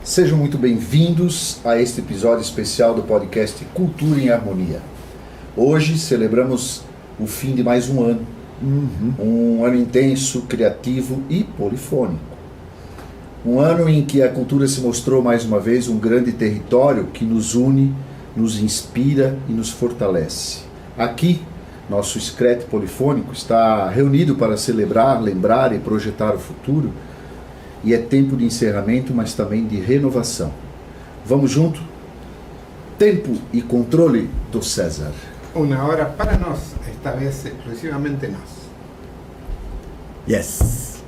Sejam muito bem-vindos a este episódio especial do podcast Cultura em Harmonia. Hoje celebramos o fim de mais um ano. Um ano intenso, criativo e polifônico. Um ano em que a cultura se mostrou mais uma vez um grande território que nos une, nos inspira e nos fortalece. Aqui, nosso Screte polifônico está reunido para celebrar, lembrar e projetar o futuro. E é tempo de encerramento, mas também de renovação. Vamos junto? Tempo e controle do César. Uma hora para nós, esta vez exclusivamente nós. Yes!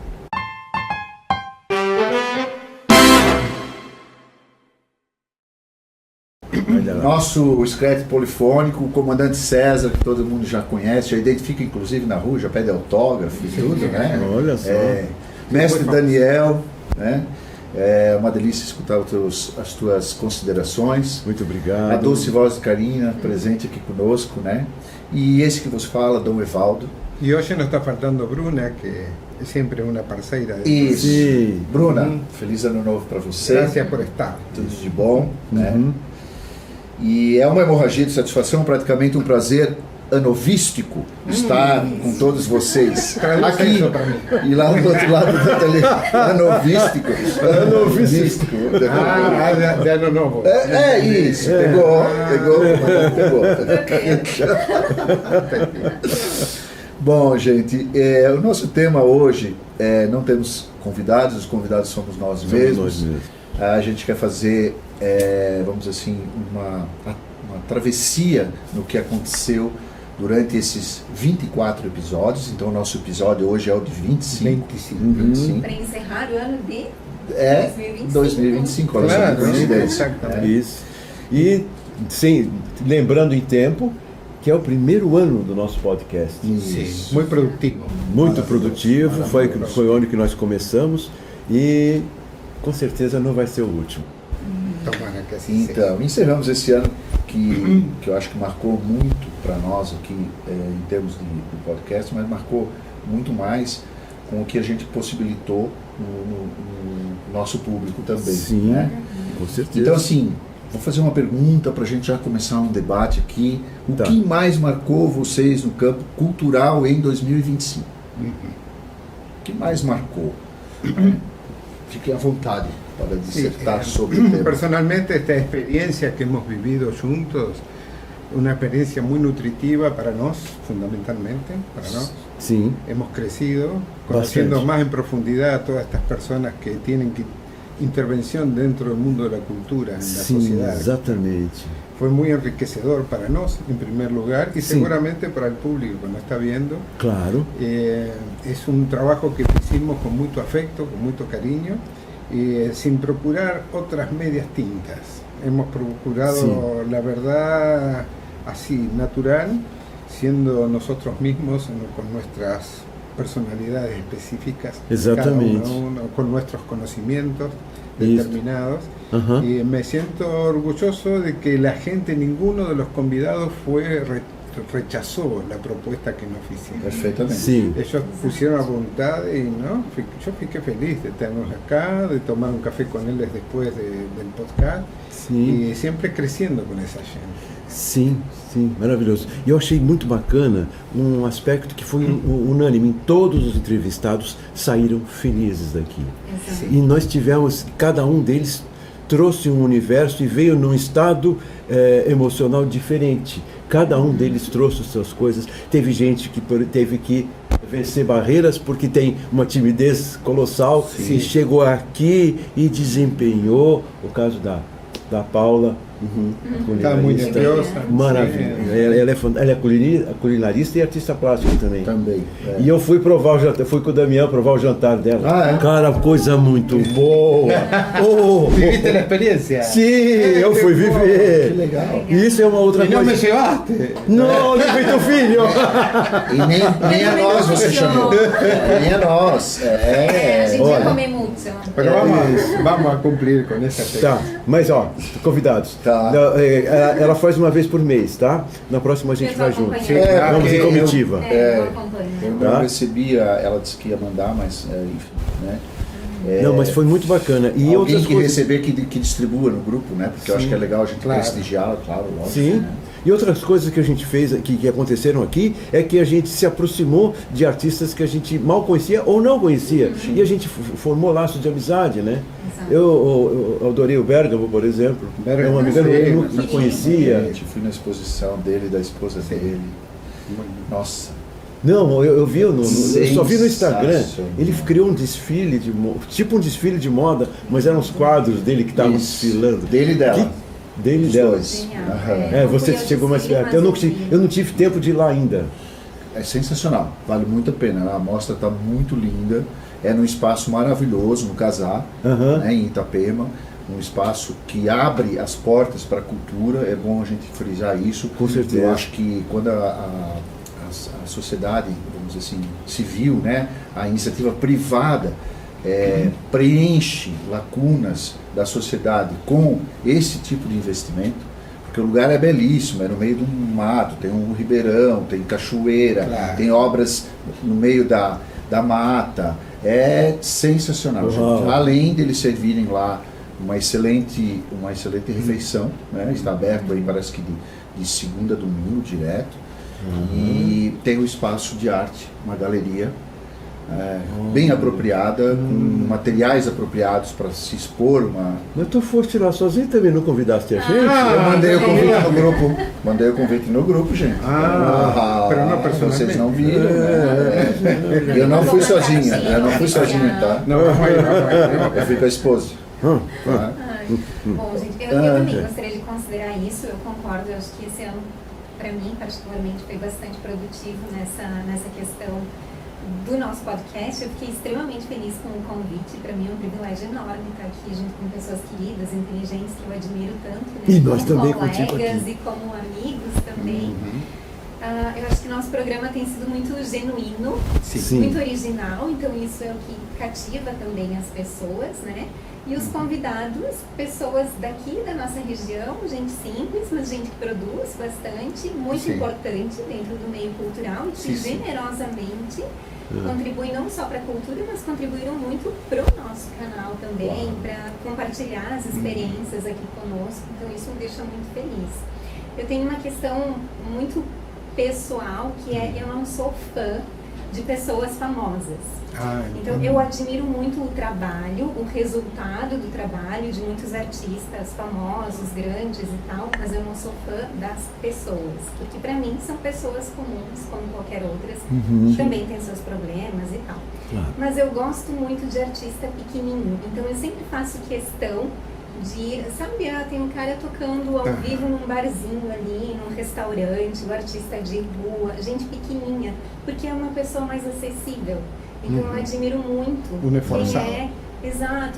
Nosso Screte polifônico, o comandante César, que todo mundo já conhece, já identifica inclusive na rua, já pede autógrafo e tudo, né? Olha só. Mestre Daniel, né? É uma delícia escutar as tuas considerações. Muito obrigado. A doce voz de Karina, presente aqui conosco, né? E esse que vos fala, Dom Evaldo. E hoje nos está faltando Bruna, que é sempre uma parceira. Isso. Sim. Bruna, feliz ano novo para você. Graças por estar. Tudo de bom, né? E é uma hemorragia de satisfação, praticamente um prazer anovístico estar com todos vocês aqui e lá do outro lado da televisão. Anovístico. De ano novo. É isso, pegou. Bom, gente, o nosso tema hoje não temos convidados, os convidados somos nós mesmos. A gente quer fazer, vamos dizer assim, uma travessia no que aconteceu durante esses 24 episódios. Então o nosso episódio hoje é o de 25. 25. Para encerrar o ano de 2025. Claro, coincidência. Isso. E sim, lembrando em tempo que é o primeiro ano do nosso podcast. Isso. Muito produtivo. Muito produtivo, foi o ano que nós começamos e com certeza não vai ser o último. Tomara que assim Então, encerramos esse ano que eu acho que marcou muito para nós aqui em termos de podcast, mas marcou muito mais com o que a gente possibilitou no nosso público também. Sim, né? com certeza. Então, assim, vou fazer uma pergunta para a gente já começar um debate aqui. O que mais marcou vocês no campo cultural em 2025? O que mais marcou? Fiquem à vontade para dissertar sobre o tema. Personalmente, esta experiencia que hemos vivido juntos, una experiencia muy nutritiva para nós, fundamentalmente, para nós. Sim. Hemos crecido, conociendo Bastante. más en profundidad a todas estas personas que tienen intervención dentro del mundo de la cultura, en la Sim, sociedad. exatamente. Fue muy enriquecedor para nós, en primer lugar, y seguramente para el público que nos está viendo. Claro. Es un trabajo que hicimos con mucho afecto, con mucho cariño, sin procurar otras medias tintas. Hemos procurado la verdad así, natural, siendo nosotros mismos con nuestras personalidades específicas, Exactamente. cada uno con nuestros conocimientos determinados. Y me siento orgulloso de que la gente, ninguno de los convidados rechazó la propuesta que nos hicieron. Perfeitamente. Sim. Ellos pusieron a voluntad y ¿no? Yo fiqué feliz de tenernos acá, de tomar un café con ellos después del podcast. Sim. E sempre crescendo com essa gente. Sim, maravilhoso. E eu achei muito bacana um aspecto que foi unânime. Todos os entrevistados saíram felizes daqui. Exato. E nós tivemos, cada um deles trouxe um universo e veio num estado emocional diferente. Cada um deles trouxe as suas coisas. Teve gente que teve que vencer barreiras porque tem uma timidez colossal e chegou aqui e desempenhou. O caso da Paula, Estava muito nerviosa. Maravilha. Ela é culinarista e artista plástica também. Também. E eu fui provar o jantar, fui com o Damião provar o jantar dela. Cara, coisa muito boa. Viviste a experiência? Sim, eu fui viver. Que legal. E isso é uma outra coisa. Não me levaste? Não, levei teu filho. E nem a nós você chamou. Nem a nós. A gente ia comer muito. Pero vamos a cumprir com essa experiência. Tá, mas ó, convidados. Tá. Ela faz uma vez por mês, tá? Na próxima a gente vai junto. Vamos em porque comitiva. Eu acompanho. Eu não recebi, ela disse que ia mandar, mas enfim, né? Não, mas foi muito bacana. E alguém outras que coisas... receber que distribua no grupo, né? Porque eu acho que é legal a gente prestigiar, claro, lógico. Sim. Né? E outras coisas que a gente fez, que aconteceram aqui, é que a gente se aproximou de artistas que a gente mal conhecia ou não conhecia. E a gente formou laços de amizade, né? Eu adorei o Bergamo, por exemplo. É um amigo que eu não conhecia. Fui na exposição dele, da esposa dele. Nossa. Não, eu vi, eu só vi no Instagram. Sensacional. Ele criou um desfile, tipo um desfile de moda, mas eram os quadros dele que estavam desfilando. Dele e dela. Dele e Os dela. dois. Você chegou mais perto. Eu não tive tempo de ir lá ainda. É sensacional, vale muito a pena. A mostra está muito linda. É num espaço maravilhoso, no Casar, né, em Itapema. Um espaço que abre as portas para a cultura. É bom a gente frisar isso. Com certeza. Eu acho que quando a sociedade, vamos dizer assim, civil, né, a iniciativa privada preenche lacunas da sociedade com esse tipo de investimento, porque o lugar é belíssimo, é no meio de um mato, tem um ribeirão, tem cachoeira, tem obras no meio da mata, é sensacional, gente. Além deles servirem lá uma excelente refeição, né? Está aberto aí, parece que de segunda a domingo direto, e tem o espaço de arte, uma galeria bem apropriada, com materiais apropriados para se expor. Mas tu foste lá sozinho também, não convidaste a gente? Eu mandei o convite no grupo. Mandei o convite no grupo, gente. Vocês não viram. Eu não fui sozinha. Tá? Eu fui com a esposa. Bom, gente, eu também gostaria de considerar isso. Eu concordo. Eu acho que esse ano, para mim, particularmente, foi bastante produtivo nessa questão do nosso podcast. Eu fiquei extremamente feliz com o convite. Para mim é um privilégio enorme estar aqui junto com pessoas queridas, inteligentes, que eu admiro tanto, né? E nós como também colegas e como amigos também. Eu acho que nosso programa tem sido muito genuíno, muito original, então isso é o que cativa também as pessoas, né? E os convidados, pessoas daqui da nossa região, gente simples, mas gente que produz bastante, muito importante dentro do meio cultural e que generosamente contribuem não só para a cultura, mas contribuíram muito para o nosso canal também, para compartilhar as experiências aqui conosco, então isso me deixa muito feliz. Eu tenho uma questão muito pessoal, que é eu não sou fã de pessoas famosas. Então eu admiro muito o trabalho, o resultado do trabalho de muitos artistas famosos, grandes e tal, mas eu não sou fã das pessoas, porque para mim são pessoas comuns, como qualquer outras, também tem seus problemas e tal. Mas eu gosto muito de artista pequenininho, então eu sempre faço questão de, sabe, tem um cara tocando ao vivo num barzinho ali, num restaurante, o artista de rua, gente pequenininha, porque é uma pessoa mais acessível. Então eu admiro muito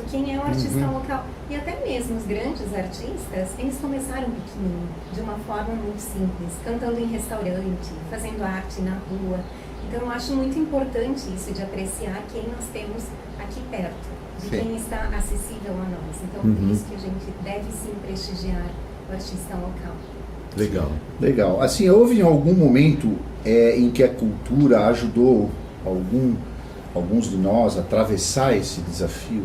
quem é o artista local. E até mesmo os grandes artistas, eles começaram pequenininho, de uma forma muito simples, cantando em restaurante, fazendo arte na rua. Então eu acho muito importante isso, de apreciar quem nós temos aqui perto, de quem está acessível a nós. Então por isso que a gente deve sim prestigiar o artista local. Legal. Assim, houve em algum momento em que a cultura ajudou alguns de nós a atravessar esse desafio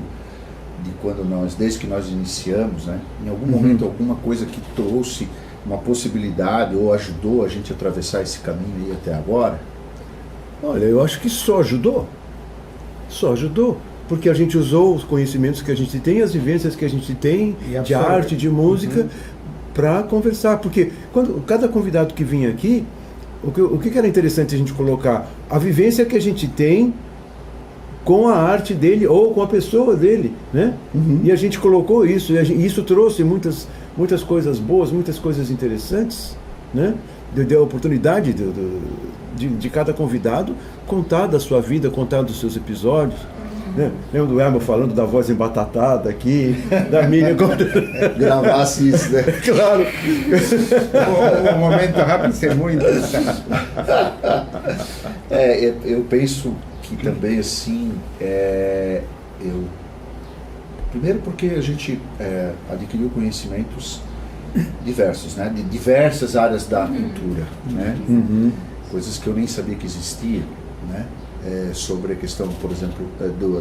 desde que nós iniciamos, né? Em algum momento, alguma coisa que trouxe uma possibilidade ou ajudou a gente a atravessar esse caminho aí até agora? Olha, eu acho que só ajudou, porque a gente usou os conhecimentos que a gente tem, as vivências que a gente tem de arte, de música, para conversar, porque cada convidado que vinha aqui, o que era interessante a gente colocar? A vivência que a gente tem com a arte dele ou com a pessoa dele, né? E a gente colocou isso, e isso trouxe muitas coisas boas, muitas coisas interessantes, né? Deu a oportunidade de cada convidado contar da sua vida, contar dos seus episódios. Né? Lembra do Herman falando da voz embatatada aqui, da Miriam gravasse isso, né? Claro. O momento rápido é muito eu penso que também assim primeiro porque a gente adquiriu conhecimentos diversos, né? De diversas áreas da cultura, né? Coisas que eu nem sabia que existiam, né? Sobre a questão, por exemplo,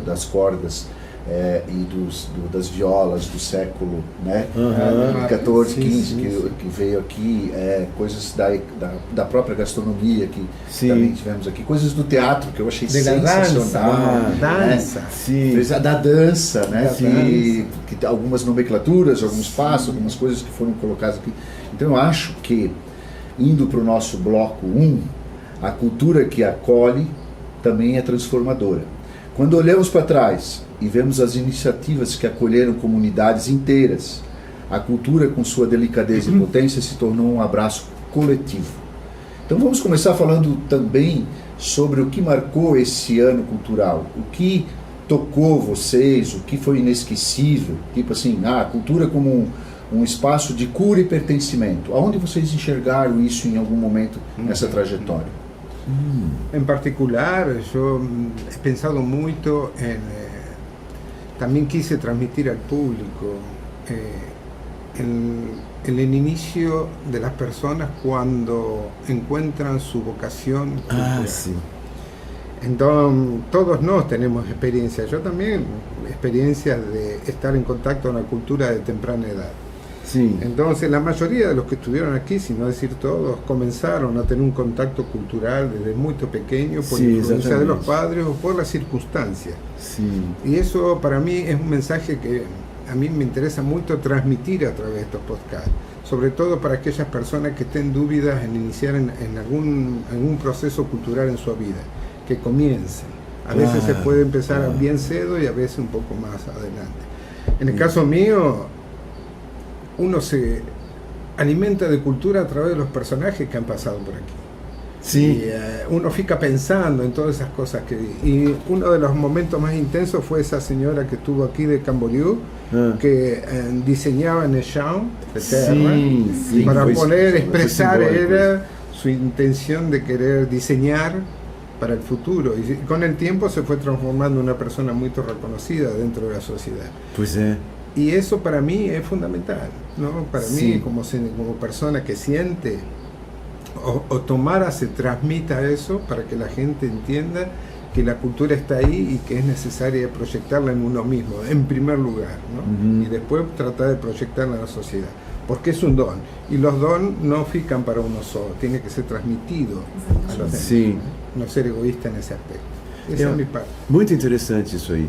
das cordas e das violas do século, né, Uhum. 14, Sim, 15, sim, que veio aqui, coisas da própria gastronomia que Sim. também tivemos aqui, coisas do teatro que eu achei De la sensacional. dança. Sim. Da dança, né? Da Que algumas nomenclaturas, alguns passos, algumas coisas que foram colocadas aqui. Então eu acho que, indo para o nosso bloco 1, a cultura que acolhe também é transformadora. Quando olhamos para trás e vemos as iniciativas que acolheram comunidades inteiras, a cultura, com sua delicadeza e potência, se tornou um abraço coletivo. Então vamos começar falando também sobre o que marcou esse ano cultural, o que tocou vocês, o que foi inesquecível, tipo assim, a cultura como um espaço de cura e pertencimento. Aonde vocês enxergaram isso em algum momento nessa trajetória? En particular, yo he pensado mucho también quise transmitir al público el inicio de las personas cuando encuentran su vocación cultural. Sim. Entonces, todos nos tenemos experiencias. Yo también, experiencias de estar en contacto con la cultura de temprana edad. Sim. Entonces, la mayoría de los que estuvieron aquí, si no decir todos, comenzaron a tener un contacto cultural desde muy pequeño por Sí, influencia de los exactamente. padres o por las circunstancias. Sim. Y eso para mí es un mensaje que a mí me interesa mucho transmitir a través de estos podcasts, sobre todo para aquellas personas que estén dudas en iniciar en algún proceso cultural en su vida, que comiencen. A veces se puede empezar bien cedo y a veces un poco más adelante. En el caso mío, uno se alimenta de cultura a través de los personajes que han pasado por aquí. Sim. Y uno fica pensando en todas esas cosas que vi. Y uno de los momentos más intensos fue esa señora que estuvo aquí de Camboriú, que diseñaba en el chão de terra, Sim, para foi- poder foi expresar simbólico era su intención de querer diseñar para el futuro. Y con el tiempo se fue transformando en una persona muy reconocida dentro de la sociedad. Pois é. Y eso para mí es fundamental, ¿no? Para Sí. mí, como persona que siente, o tomara, se transmita eso para que la gente entienda que la cultura está ahí y que es necesaria proyectarla en uno mismo, en primer lugar, ¿no? Ujú. Y después tratar de proyectarla en la sociedad, porque es un don, y los dones no fican para uno solo, tiene que ser transmitido a los demás, Sim. no ser egoísta en ese aspecto. Esa es mi parte. Muito interessante isso aí.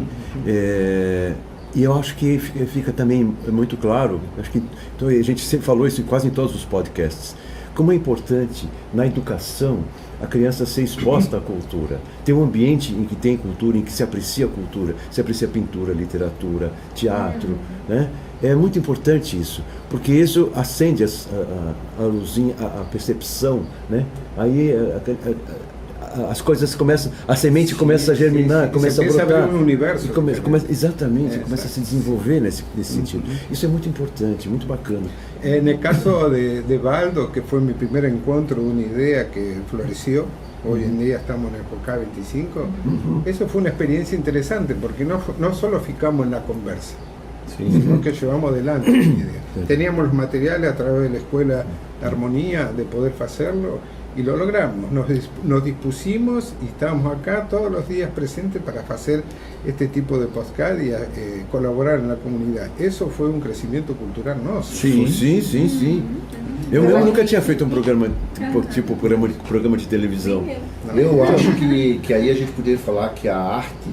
E eu acho que fica também muito claro, acho que então, a gente sempre falou isso quase em todos os podcasts, como é importante na educação a criança ser exposta à cultura, ter um ambiente em que tem cultura, em que se aprecia a cultura, se aprecia pintura, literatura, teatro, né? É muito importante isso, porque isso acende a luzinha, a percepção, né? Aí as coisas começam, a semente começa a germinar, sim. começa a Começa a brotar. abrir um universo. Exatamente, É, começa a exato. se desenvolver nesse sentido. Isso é muito importante, muito bacana. En el caso de Baldo, que fue mi primer encuentro de una idea que floreció, hoy en día estamos en el Podcast 25, eso fue una experiencia interesante porque no solo ficamos en la conversa, sino que llevamos adelante la idea. Teníamos los materiales a través de la Escuela de Armonía de poder hacerlo y lo logramos. Nos dispusimos y estábamos acá todos los días presentes para hacer este tipo de podcast y colaborar en la comunidad. Eso fue un crecimiento cultural nosso. Sim. Eu nunca tinha feito um programa tipo programa de televisão. Eu acho que aí a gente poderia falar que a arte,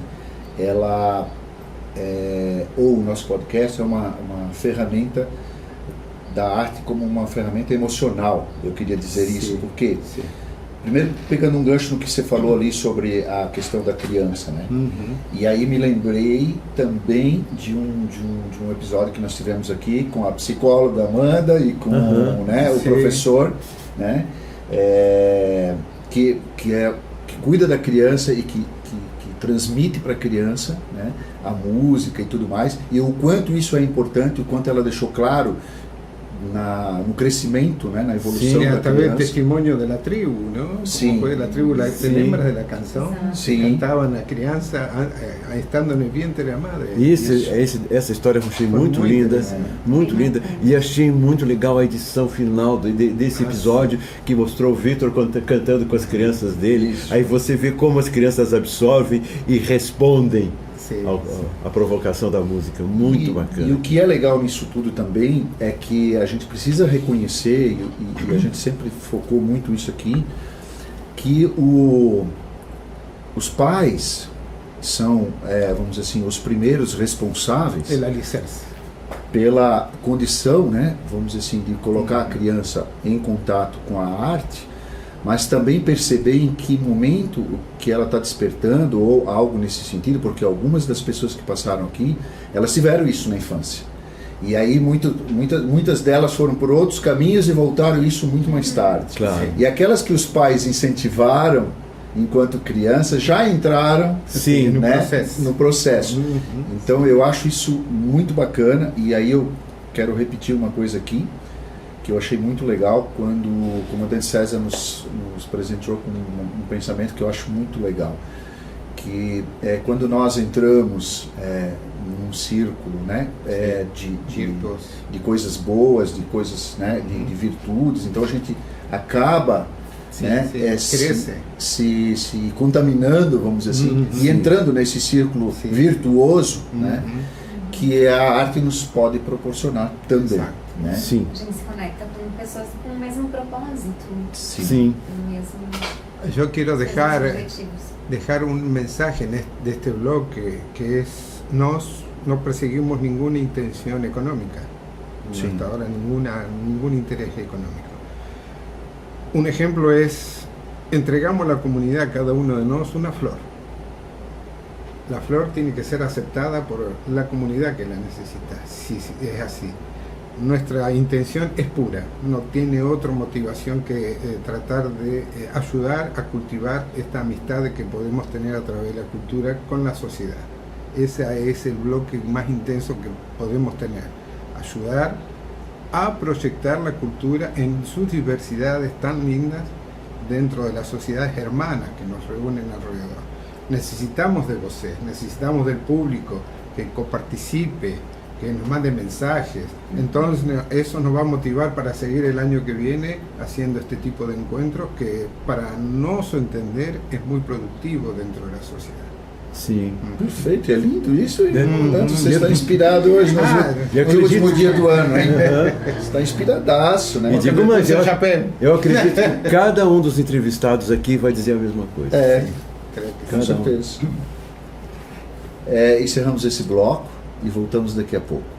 ela ou o nosso podcast é uma ferramenta da arte como uma ferramenta emocional, eu queria dizer isso, porque primeiro pegando um gancho no que você falou ali sobre a questão da criança, né? E aí me lembrei também de um episódio que nós tivemos aqui com a psicóloga Amanda e com né, o professor, né? Que cuida da criança e que transmite para a criança, né, a música e tudo mais, e o quanto isso é importante, o quanto ela deixou claro no crescimento, né, na evolução da Através criança. del testimonio de la tribu, ¿no? Sí. Como fue la tribu, ¿te lembras de la canción? Sí. Cantaban a criança estando no vientre da madre. Essa história eu achei Foi muito muito linda, legal. muito linda. E achei muito legal a edição final desse episódio que mostrou o Vitor cantando com as crianças dele. Isso. Aí você vê como as crianças absorvem e respondem. a provocação da música, muito bacana. E o que é legal nisso tudo também é que a gente precisa reconhecer, e a gente sempre focou muito isso aqui, que os pais são, vamos dizer assim, os primeiros responsáveis pela condição, né, vamos dizer assim, de colocar a criança em contato com a arte, mas também perceber em que momento que ela está despertando ou algo nesse sentido, porque algumas das pessoas que passaram aqui, elas tiveram isso na infância. E aí muitas delas foram por outros caminhos e voltaram isso muito mais tarde. Claro. E aquelas que os pais incentivaram enquanto crianças já entraram no processo. Então eu acho isso muito bacana, e aí eu quero repetir uma coisa aqui, que eu achei muito legal, quando o comandante César nos presenteou com um pensamento que eu acho muito legal, que quando nós entramos num círculo, né, de coisas boas, de coisas, né, de virtudes, então a gente acaba se contaminando, vamos dizer assim, e entrando nesse círculo virtuoso, né, que a arte nos pode proporcionar também. Né? Sim. A gente se conecta com pessoas com o mesmo propósito. Sim. Yo quiero dejar un mensaje de este blog que es: no perseguimos ninguna intención económica, hasta ahora ningún interés económico. Un ejemplo es: entregamos a la comunidad, cada uno de nosotros, una flor. La flor tiene que ser aceptada por la comunidad que la necesita, si es así. Nuestra intención es pura, no tiene otra motivación que tratar de ayudar a cultivar esta amistad que podemos tener a través de la cultura con la sociedad. Ese es el bloque más intenso que podemos tener: ayudar a proyectar la cultura en sus diversidades tan lindas dentro de las sociedades hermanas que nos reúnen alrededor. Necesitamos de voces, necesitamos del público que coparticipe, que nos mande mensajes. Entonces eso nos va a motivar para seguir el año que viene haciendo este tipo de encuentros, que para nosso entender es muy productivo dentro de la sociedad. Sim. Perfeito, é lindo isso. Você está inspirado hoje no último dia do ano, hein? Você está inspiradaço, né? E digo, mas eu acredito que cada um dos entrevistados aqui vai dizer a mesma coisa. Com certeza. Encerramos esse bloco e voltamos daqui a pouco.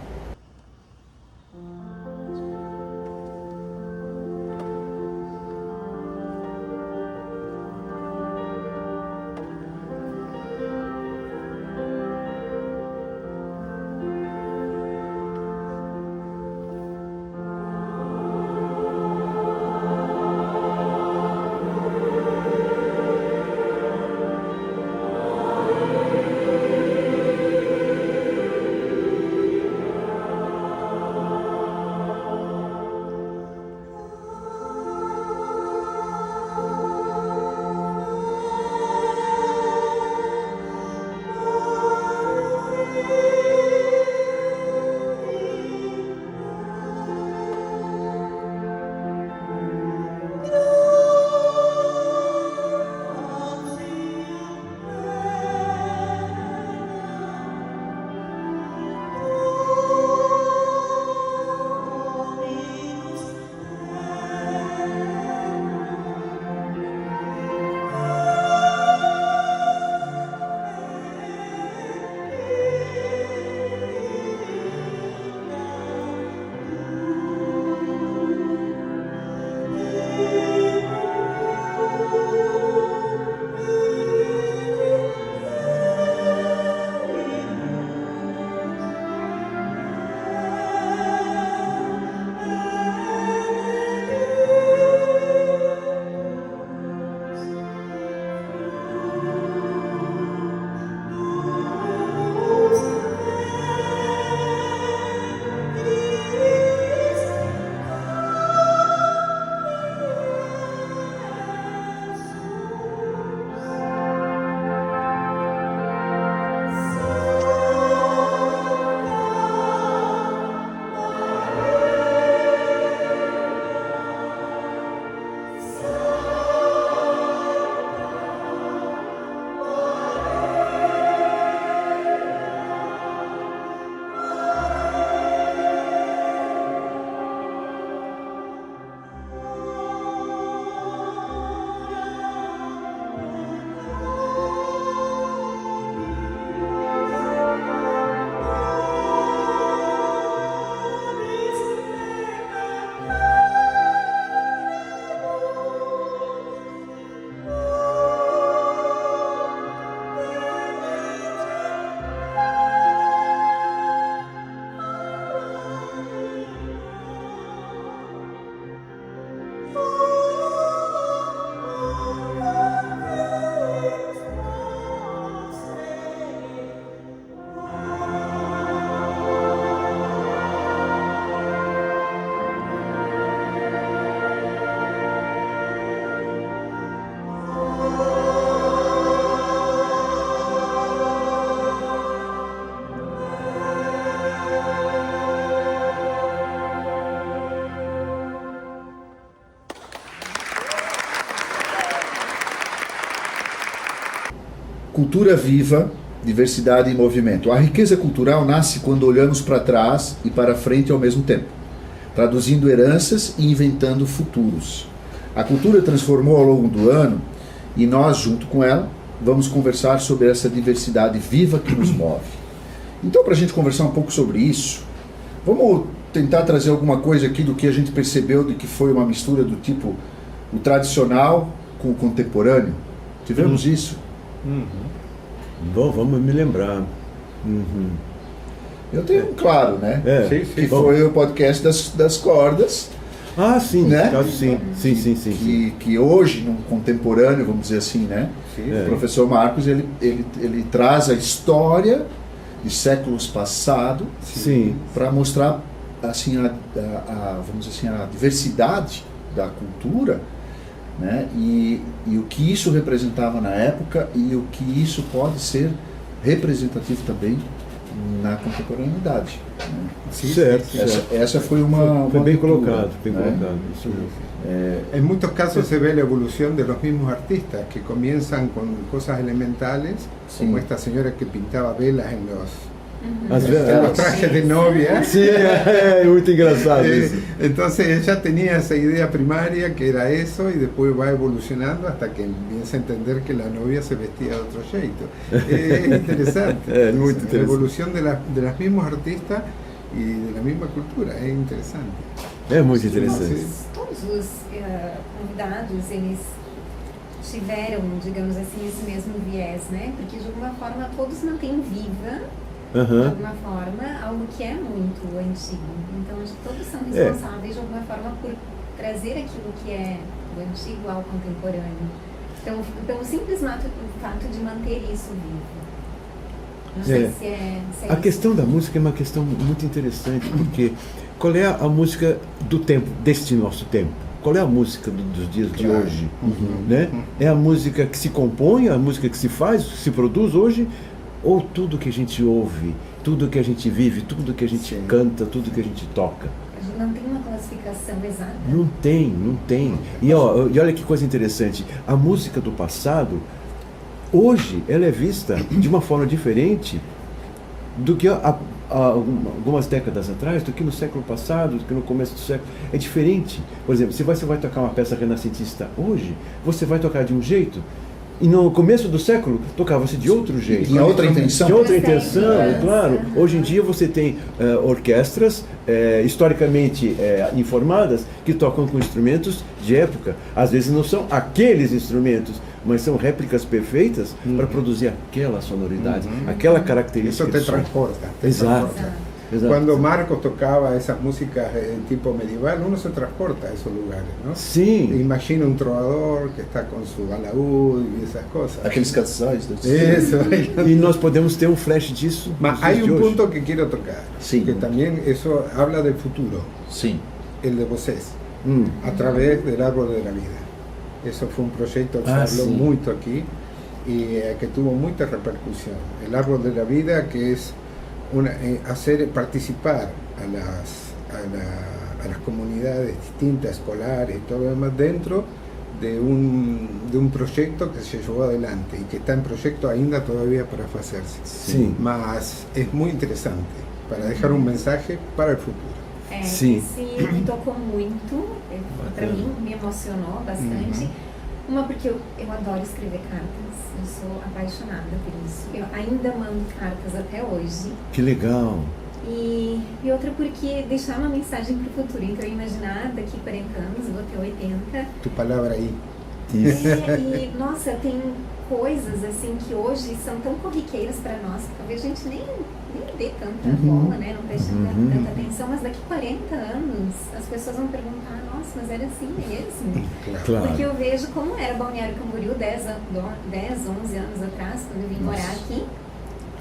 cultura viva, diversidade e movimento. A riqueza cultural nasce quando olhamos para trás e para frente ao mesmo tempo, traduzindo heranças e inventando futuros. A cultura transformou ao longo do ano e nós, junto com ela, vamos conversar sobre essa diversidade viva que nos move. Então, para a gente conversar um pouco sobre isso, vamos tentar trazer alguma coisa aqui do que a gente percebeu de que foi uma mistura do tipo o tradicional com o contemporâneo. Tivemos isso? Bom, vamos me lembrar. Eu tenho um claro, né? Que bom. foi o podcast das cordas. Ah, sim, né? Sim. Que hoje, no contemporâneo, vamos dizer assim, né? O professor Marcos, ele traz a história de séculos passados para mostrar assim, vamos dizer assim, a diversidade da cultura, né? E o que isso representava na época e o que isso pode ser representativo também na contemporaneidade, né? Certo. Essa foi uma bem cultura, colocado, bem né? colocado. Isso mesmo. En muchos casos se ve la evolución de los mismos artistas que comienzan con cosas elementales, como esta señora que pintaba velas en los trajes de novia. Sí, es muy engraçado eso. Entonces ella tenía esa idea primaria que era eso y después va evolucionando hasta que empieza a entender que la novia se vestía de otro jeito. Es interesante. Muy interesante. La evolución de las mismos artistas y de la misma cultura, es interesante. É muito interessante. Todos os convidados, eles tiveram, digamos assim, esse mesmo viés, né? Porque de alguma forma todos mantêm viva, de alguma forma, algo que é muito antigo. Então acho que todos são responsáveis de alguma forma por trazer aquilo que é do antigo ao contemporâneo. Então, pelo simples fato de manter isso vivo. Não sei se é a questão da música é uma questão muito interessante, porque qual é a música do tempo, deste nosso tempo? Qual é a música dos dias de hoje? Né? É a música que se compõe, a música que se faz, que se produz hoje, ou tudo que a gente ouve, tudo que a gente vive, tudo que a gente canta, tudo que a gente toca? Não tem uma classificação exata. Não tem. E olha que coisa interessante, a música do passado, hoje, ela é vista de uma forma diferente do que algumas décadas atrás, do que no século passado, do que no começo do século. É diferente. Por exemplo, se você vai tocar uma peça renascentista hoje, você vai tocar de um jeito, e no começo do século tocava-se de outro jeito. Tinha outra intenção. De outra intenção, claro. Hoje em dia você tem orquestras historicamente informadas que tocam com instrumentos de época. Às vezes não são aqueles instrumentos, mas são réplicas perfeitas para produzir aquela sonoridade, aquela característica. Isso te transporta. Exato. Cuando Marcos tocaba esas músicas tipo medieval, uno se transporta a esos lugares, ¿no? Sí. Imagina un trovador que está con su alaúd y esas cosas. Aqueles casais. Eso. Y nós podemos ter flash disso. Hay un punto que quiero tocar, sí, que también eso habla del futuro, sí, el de Vocés, a través del Árbol de la Vida. Eso fue un proyecto que se habló mucho aquí y que tuvo mucha repercusión. El Árbol de la Vida, que es hacer participar a las comunidades distintas, escolares y todo lo demás dentro de un proyecto que se llevó adelante y que está en proyecto ainda todavía para hacerse. Sí. Mas es muy interesante para dejar un mensaje para el futuro. Sim. Esse me tocou muito, para mim me emocionou bastante. Uma porque eu adoro escrever cartas, eu sou apaixonada por isso. Eu ainda mando cartas até hoje. Que legal! E outra porque deixar uma mensagem para o futuro. Então imaginar daqui 40 anos, eu vou ter 80. Tu palavra aí. E nossa, tem coisas assim que hoje são tão corriqueiras para nós que talvez a gente nem dê tanta bola, né? Não preste tanta atenção, mas daqui 40 anos as pessoas vão perguntar, nossa, mas era assim mesmo? Claro. Porque eu vejo como era Balneário Camboriú 10, 11 anos atrás, quando eu vim morar aqui,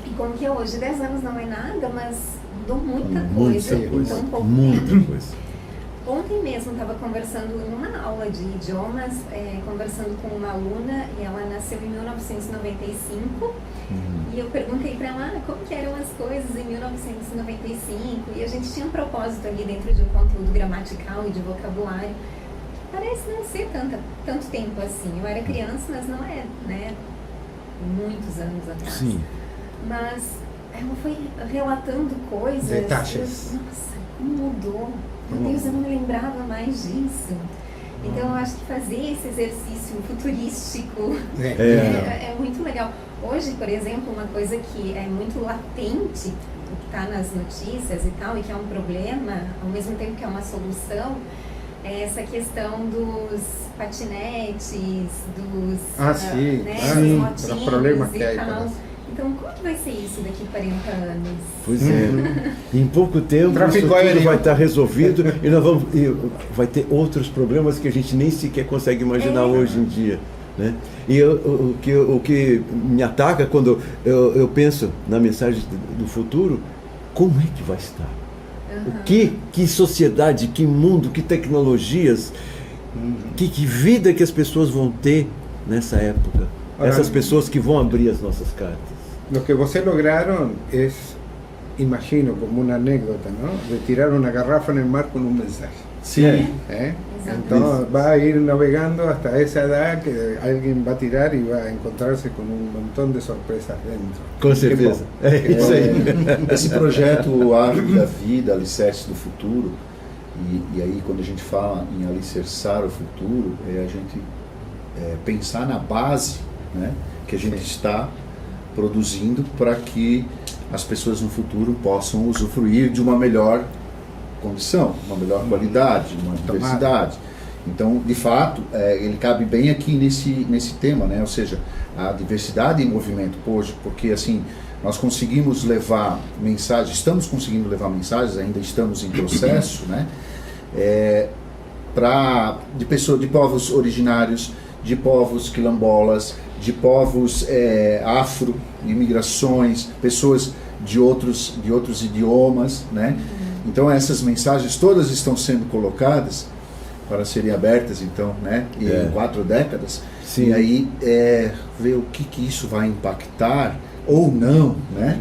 e como que é hoje. 10 anos não é nada, mas mudou muita coisa em tão pouco tempo. Ontem mesmo estava conversando numa aula de idiomas, conversando com uma aluna, e ela nasceu em 1995, e eu perguntei para ela como que eram as coisas em 1995, e a gente tinha um propósito ali dentro de um conteúdo gramatical e de vocabulário. Parece não ser tanto tempo assim. Eu era criança, mas não é, né? muitos anos atrás. Sim. Mas ela foi relatando coisas. Detalhes. Nossa, como mudou. Meu Deus, eu não me lembrava mais disso. Então eu acho que fazer esse exercício futurístico é muito legal. Hoje, por exemplo, uma coisa que é muito latente, o que está nas notícias e tal, e que é um problema, ao mesmo tempo que é uma solução, é essa questão dos patinetes, dos os problemas que há. Então, como que vai ser isso daqui a 40 anos? Pois é. Em pouco tempo Tráfico isso tudo aéreo vai estar resolvido e vai ter outros problemas que a gente nem sequer consegue imaginar hoje em dia. Né? E o que me ataca quando eu penso na mensagem do futuro, como é que vai estar? Que sociedade, que mundo, que tecnologias, que vida que as pessoas vão ter nessa época? Essas pessoas que vão abrir as nossas cartas. Lo que vocês lograron es, imagino, como una anécdota, ¿no? De tirar una garrafa en el mar con un mensaje. Sí. Entonces va a ir navegando hasta esa edad que alguien va a tirar y va a encontrarse con un montón de sorpresas dentro. Com certeza. É isso aí. Esse projeto Árvore da Vida, Alicerce do Futuro, e aí quando a gente fala em alicerçar o futuro, é a gente pensar na base, né, que a gente está produzindo para que as pessoas no futuro possam usufruir de uma melhor condição, uma melhor qualidade, uma diversidade. Então, de fato, ele cabe bem aqui nesse tema, né? Ou seja, a diversidade em movimento hoje, porque assim, nós conseguimos levar mensagens, estamos conseguindo levar mensagens, ainda estamos em processo, né? De povos originários, de povos quilombolas, de povos afro, imigrações, pessoas de outros idiomas, né? Então essas mensagens todas estão sendo colocadas para serem abertas, então, né? Em 4 décadas. Sim. E aí ver o que isso vai impactar ou não, né?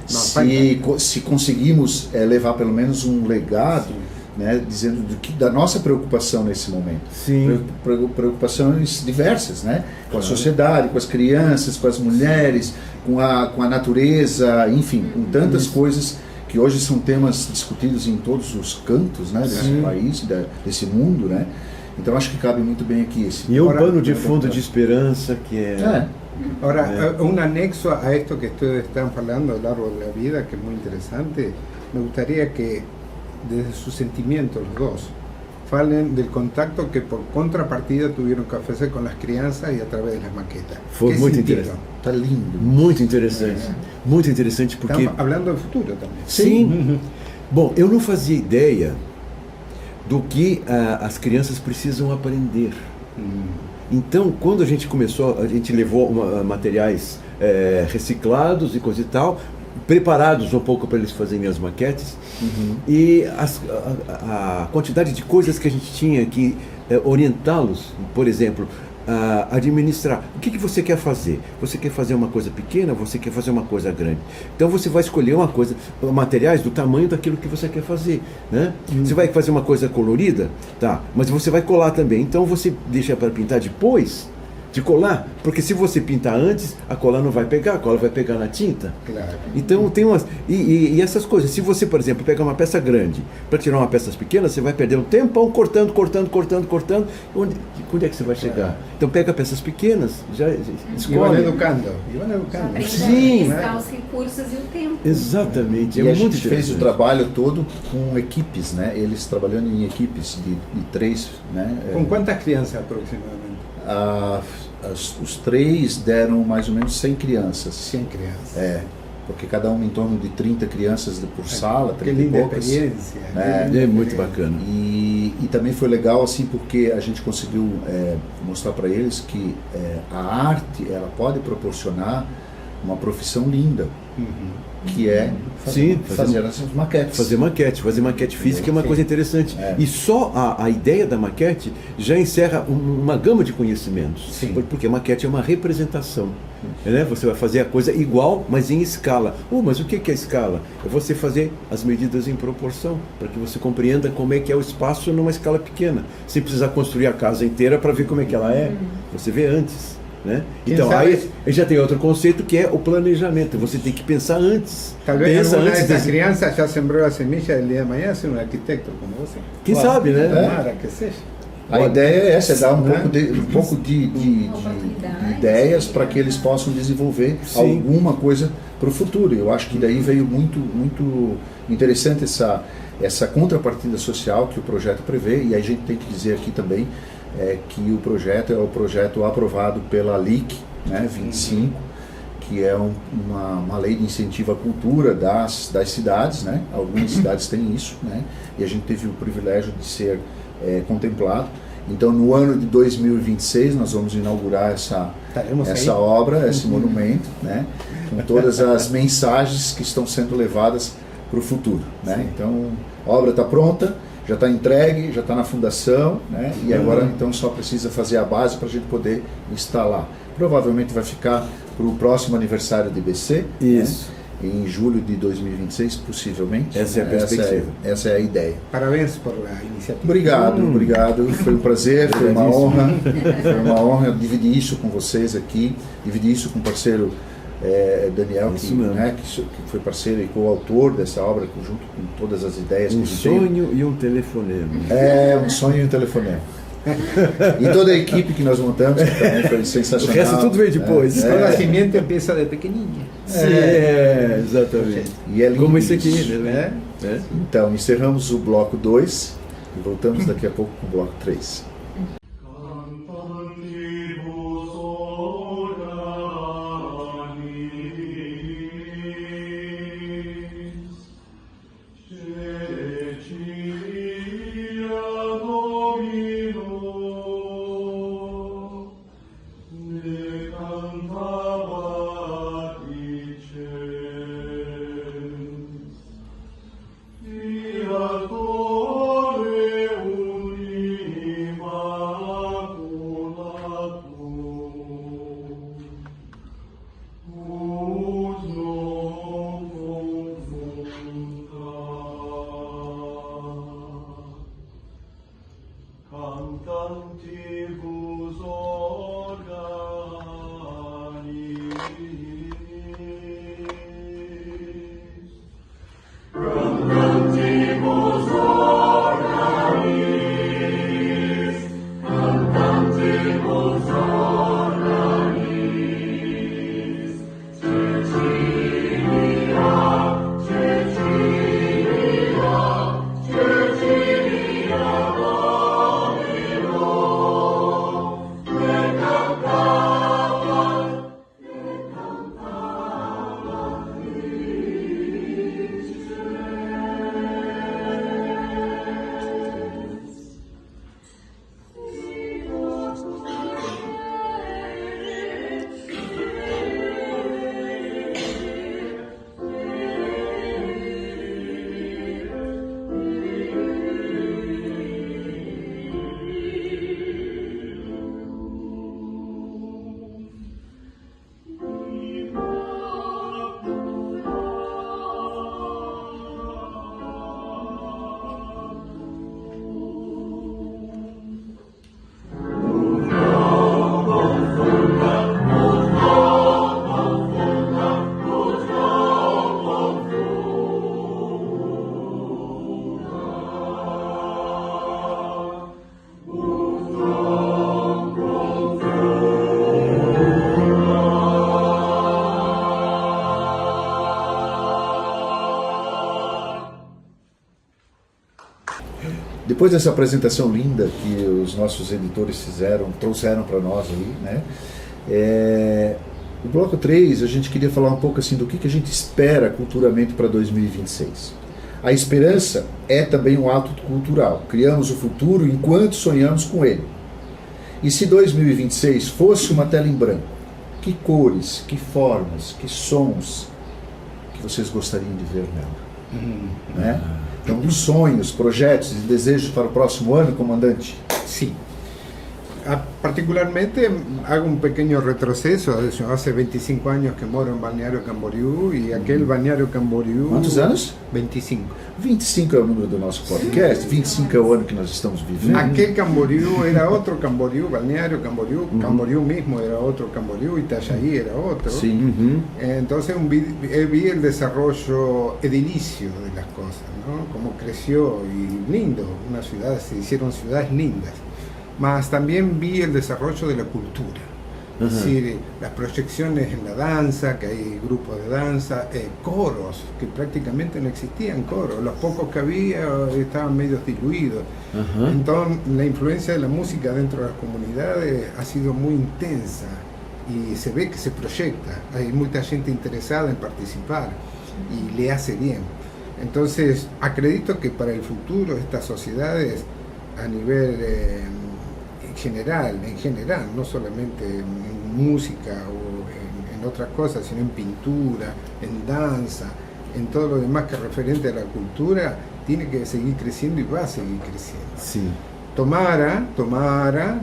Se conseguimos levar pelo menos um legado, né, dizendo da nossa preocupação nesse momento. Sim. Preocupações diversas, né? Com a sociedade, com as crianças, com as mulheres, com a natureza, enfim, com tantas coisas que hoje são temas discutidos em todos os cantos, né, desse país, desse mundo, né? Então acho que cabe muito bem aqui esse. E um pano de fundo de esperança que Ahora, un anexo a esto que ustedes están hablando a lo largo de la vida, que es muy interesante, me gustaría que desde sus sentimientos los dos falen del contacto que por contrapartida tuvieron que hacer con las crianças y a través de las maquetas. Foi muito interessante. Tá lindo. Muito interessante. Muito interessante porque... Estamos hablando do futuro também. Sim. Bom, eu não fazia ideia do que as crianças precisam aprender. Então, quando a gente começou, a gente levou materiais reciclados e coisa e tal, preparados um pouco para eles fazerem as maquetes, e a quantidade de coisas que a gente tinha que orientá-los, por exemplo, a administrar. O que você quer fazer? Você quer fazer uma coisa pequena? Você quer fazer uma coisa grande? Então você vai escolher uma coisa, materiais do tamanho daquilo que você quer fazer, né? Você vai fazer uma coisa colorida? Tá, mas você vai colar também. Então você deixa para pintar depois de colar, porque se você pintar antes, a cola não vai pegar, a cola vai pegar na tinta. Claro. Então tem umas... E essas coisas, se você, por exemplo, pegar uma peça grande para tirar uma peça pequena, você vai perder um tempão cortando. Onde é que você vai chegar? Então pega peças pequenas, já escolhe. E vai educando. Sim. A os recursos e o tempo. Exatamente. E a gente fez o trabalho todo com equipes, né? Eles trabalhando em equipes de 3, né? Com quantas crianças aproximadamente? Os 3 deram mais ou menos 100 crianças. 100 crianças. Porque cada um em torno de 30 crianças por sala, 30 que linda e poucas. Experiência. É muito bacana. E também foi legal assim porque a gente conseguiu mostrar para eles que a arte ela pode proporcionar uma profissão linda, que é fazer essas maquetes. Fazer maquete física é uma coisa interessante. E só a ideia da maquete já encerra uma gama de conhecimentos. Sim. Porque a maquete é uma representação. Né? Você vai fazer a coisa igual, mas em escala. Mas o que é escala? É você fazer as medidas em proporção, para que você compreenda como é que é o espaço numa escala pequena. Sem precisar construir a casa inteira para ver como é que ela é. Você vê antes. Né? Então, aí já tem outro conceito que é o planejamento. Você tem que pensar antes. Talvez Pensa alguma antes dessas crianças já sembrou a semente do dia de manhã ser um arquiteto como você. Quem sabe, né? Tomara que seja. A ideia é essa, é dar um pouco de ideias para que eles possam desenvolver alguma coisa para o futuro. Eu acho que daí veio muito interessante essa contrapartida social que o projeto prevê, e a gente tem que dizer aqui também que o projeto é o projeto aprovado pela LIC, né, 25, que é uma lei de incentivo à cultura das cidades, né? Algumas cidades têm isso, né? E a gente teve o privilégio de ser contemplado. Então, no ano de 2026, nós vamos inaugurar essa obra, esse monumento, né? Com todas as mensagens que estão sendo levadas para o futuro, né? Então, a obra está pronta, já está entregue, já está na fundação, né? E agora, então, só precisa fazer a base para a gente poder instalar. Provavelmente vai ficar para o próximo aniversário de IBC, isso. Né? Em julho de 2026, possivelmente. Essa é a perspectiva. Essa é a ideia. Parabéns por a iniciativa. Obrigado. Foi um prazer, foi uma honra. Foi uma honra dividir isso com vocês aqui, dividir isso com o parceiro Daniel, que foi parceiro e coautor dessa obra, junto com todas as ideias que a gente sonho tem. E um telefonema. Um sonho e um telefonema. E toda a equipe que nós montamos, que também foi sensacional. O resto tudo veio depois. Toda a semente empieza de pequenininha. Exatamente. E é lindo. Como isso aqui, né? Então, encerramos o bloco 2 e voltamos daqui a pouco com o bloco 3. Depois dessa apresentação linda que os nossos editores trouxeram para nós aí, né? O bloco 3, a gente queria falar um pouco assim do que a gente espera culturalmente para 2026. A esperança é também um ato cultural. Criamos o futuro enquanto sonhamos com ele. E se 2026 fosse uma tela em branco, que cores, que formas, que sons que vocês gostariam de ver nela? Né? Então, sonhos, projetos e desejos para o próximo ano, comandante? Sim. Particularmente hago un pequeño retroceso. Hace 25 años que moro en Balneario Camboriú y aquel Balneario Camboriú... Quantos anos? 25. 25 é o número do nosso podcast, 25 é o ano que nós estamos vivendo. Aquel Camboriú era otro Camboriú, Balneario Camboriú, Camboriú mismo era otro Camboriú, Itajaí era otro. Sim. Entonces vi el desarrollo edilicio de las cosas, ¿no? Cómo creció y lindo, se hicieron ciudades lindas. Mas también vi el desarrollo de la cultura. Es decir, las proyecciones en la danza, que hay grupos de danza, coros, que prácticamente no existían coros, los pocos que había estaban medio diluidos. Entonces la influencia de la música dentro de las comunidades ha sido muy intensa y se ve que se proyecta, hay mucha gente interesada en participar y le hace bien. Entonces acredito que para el futuro estas sociedades a nivel... en general, no solamente en música o en otras cosas, sino en pintura, en danza, en todo lo demás que es referente a la cultura, tiene que seguir creciendo y va a seguir creciendo. Sí. Tomara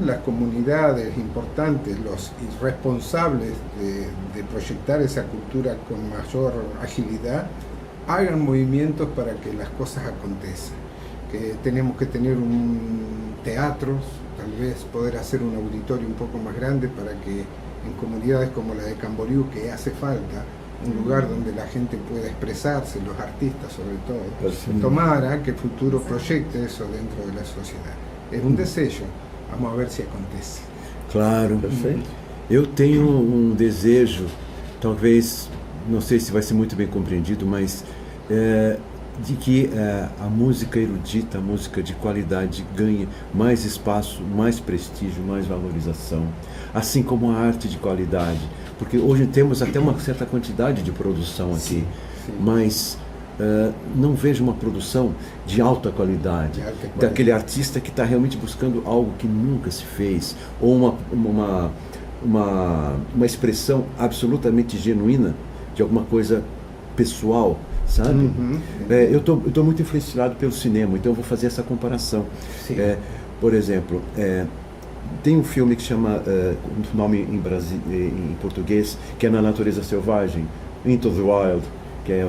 las comunidades importantes, los responsables de proyectar esa cultura con mayor agilidad, hagan movimientos para que las cosas acontezcan. Que tenemos que tener un teatro, tal vez poder hacer un auditorio un poco más grande para que en comunidades como la de Camboriú, que hace falta un lugar donde la gente pueda expresarse, los artistas sobre todo, tomara que el futuro proyecte eso dentro de la sociedad. É um desejo, vamos ver se acontece. Claro, perfeito. Eu tenho um desejo, talvez, não sei se vai ser muito bem compreendido, mas de que a música erudita, a música de qualidade ganhe mais espaço, mais prestígio, mais valorização, assim como a arte de qualidade, porque hoje temos até uma certa quantidade de produção aqui, mas não vejo uma produção de alta qualidade, daquele artista que está realmente buscando algo que nunca se fez, ou uma expressão absolutamente genuína de alguma coisa pessoal, sabe? Eu tô muito influenciado pelo cinema, então eu vou fazer essa comparação. Por exemplo, tem um filme que chama, um nome em português, que é Na Natureza Selvagem, Into the Wild, que é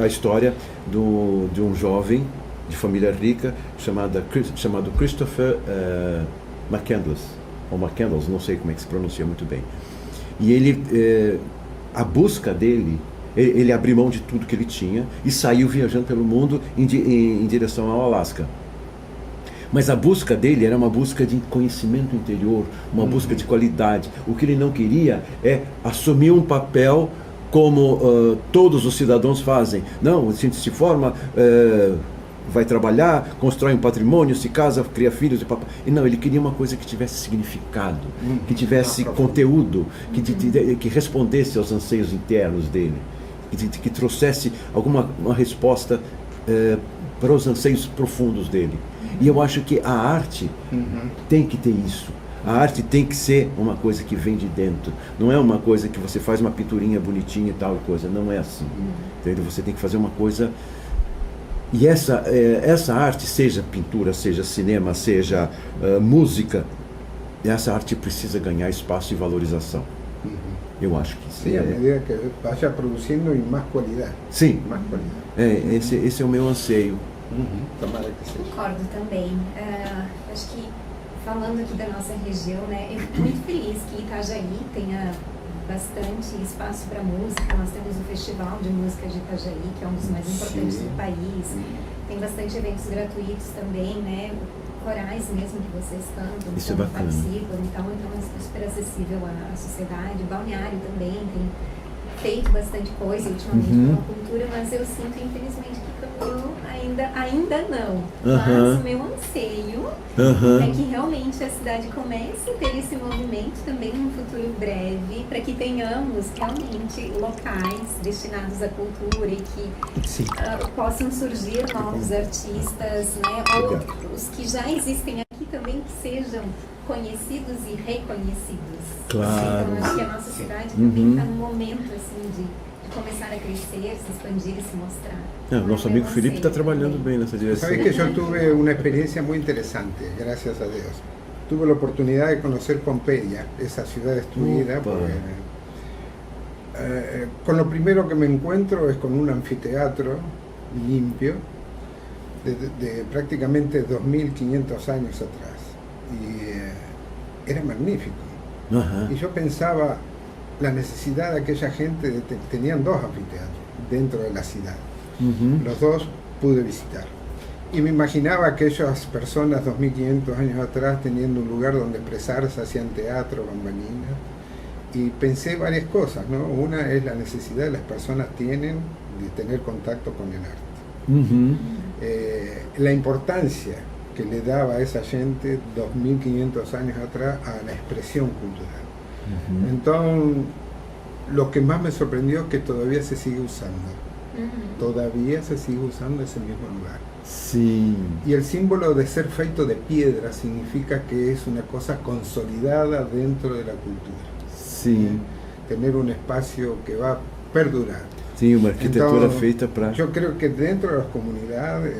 a história de um jovem de família rica chamado Christopher McCandless, ou McCandless, não sei como é que se pronuncia muito bem. E ele, a busca dele, ele abriu mão de tudo que ele tinha e saiu viajando pelo mundo em direção ao Alasca. Mas a busca dele era uma busca de conhecimento interior, uma busca de qualidade. O que ele não queria é assumir um papel como todos os cidadãos fazem. Não, a gente se forma, vai trabalhar, constrói um patrimônio, se casa, cria filhos e papai. E não, ele queria uma coisa que tivesse significado, que tivesse conteúdo, que respondesse aos anseios internos dele, que trouxesse uma resposta para os anseios profundos dele. E eu acho que a arte tem que ter isso. A arte tem que ser uma coisa que vem de dentro. Não é uma coisa que você faz uma pinturinha bonitinha e tal coisa. Não é assim. Entendeu? Você tem que fazer uma coisa... E essa arte, seja pintura, seja cinema, seja música, essa arte precisa ganhar espaço e valorização. Eu acho que sim. Sim, à medida que vaya produzindo em mais qualidade. Sim. Mais qualidade. Esse é o meu anseio. Tomara que seja. Concordo também. Acho que, falando aqui da nossa região, né, eu fico muito feliz que Itajaí tenha bastante espaço para música. Nós temos o Festival de Música de Itajaí, que é um dos mais importantes do país. Tem bastante eventos gratuitos também, né? Corais mesmo que vocês cantam, isso então, é bacana. participam, então é super acessível à sociedade. O Balneário também tem feito bastante coisa ultimamente com a cultura, mas eu sinto, infelizmente, que Camboriú ainda não. Mas o meu anseio é que realmente a cidade comece a ter esse movimento também num futuro breve, para que tenhamos realmente locais destinados à cultura e que possam surgir novos artistas, né? Ou os que já existem aqui também que sejam conhecidos e reconhecidos. Claro. Então acho que a nossa cidade também está num momento assim de começar a crescer, se expandir e se mostrar. Nosso amigo Felipe está trabalhando bem nessa direção. Sabes que eu tive uma experiência muito interessante, graças a Deus. tuve la oportunidad de conocer Pompeya, esa ciudad destruida. Con lo primero que me encuentro es con un anfiteatro limpio de prácticamente 2.500 años atrás. Y era magnífico. Ajá. Y yo pensaba la necesidad de aquella gente, tenían 2 anfiteatros dentro de la ciudad. Los 2 pude visitar. Y me imaginaba aquellas personas 2.500 años atrás teniendo un lugar donde expresarse, hacían teatro, bambalinas. Y pensé varias cosas, ¿no? Una es la necesidad que las personas tienen de tener contacto con el arte. La importancia que le daba a esa gente 2.500 años atrás a la expresión cultural. Entonces, lo que más me sorprendió es que todavía se sigue usando. Todavía se sigue usando ese mismo lugar. Sí. Y el símbolo de ser feito de piedra significa que es una cosa consolidada dentro de la cultura. Sí. Tener un espacio que va a perdurar. Sim, uma arquitetura Entonces, feita para... Yo creo que dentro de las comunidades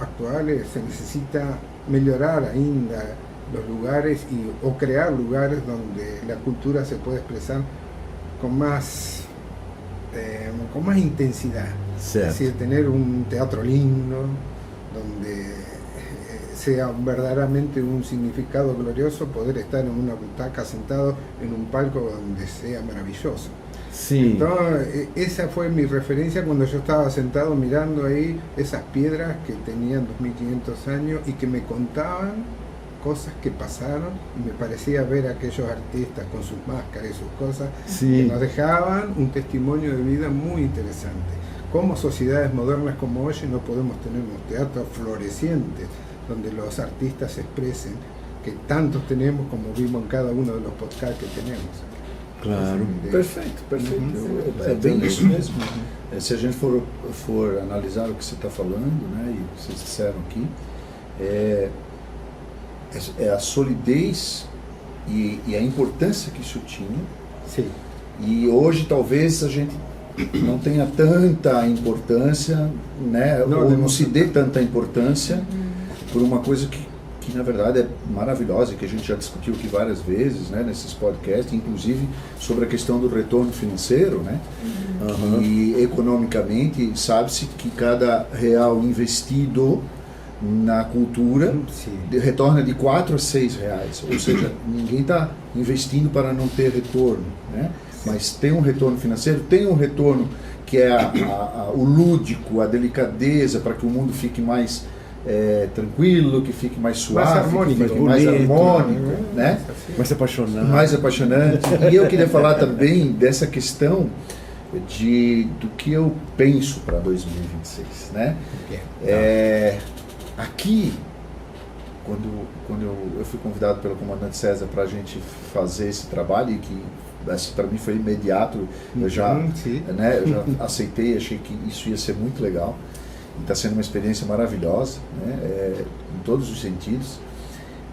actuales se necesita mejorar ainda los lugares o crear lugares donde la cultura se pueda expresar con más intensidad. Certo. Es decir, tener un teatro lindo, donde sea verdaderamente un significado glorioso poder estar en una butaca sentado en un palco donde sea maravilloso. Sim. Entonces, esa fue mi referencia cuando yo estaba sentado mirando ahí esas piedras que tenían 2.500 años y que me contaban cosas que pasaron, y me parecía ver a aquellos artistas con sus máscaras y sus cosas, Sí. que nos dejaban un testimonio de vida muy interesante. Como sociedades modernas como hoy no podemos tener unos teatros florecientes donde los artistas se expresen, que tantos tenemos como vimos en cada uno de los podcasts que tenemos. Claro. Perfeito, perfeito. É bem isso mesmo. Se a gente for analisar o que você está falando, né, e vocês disseram aqui, é a solidez e a importância que isso tinha. Sim. E hoje talvez a gente não tenha tanta importância, né, ou não se dê tanta importância por uma coisa que na verdade é maravilhosa, que a gente já discutiu aqui várias vezes, né, nesses podcasts, inclusive sobre a questão do retorno financeiro, né, e economicamente sabe-se que cada real investido na cultura retorna de 4 a 6 reais, ou seja, ninguém está investindo para não ter retorno, né, mas tem um retorno financeiro, tem um retorno que é o lúdico, a delicadeza, para que o mundo fique mais tranquilo, que fique mais suave, mais harmônico, né? Mais apaixonante. Mais apaixonante. E eu queria falar também dessa questão do que eu penso para 2026, né? Aqui, quando eu fui convidado pelo comandante César para a gente fazer esse trabalho, e que para mim foi imediato, eu já aceitei, achei que isso ia ser muito legal. Está sendo uma experiência maravilhosa, né? Em todos os sentidos,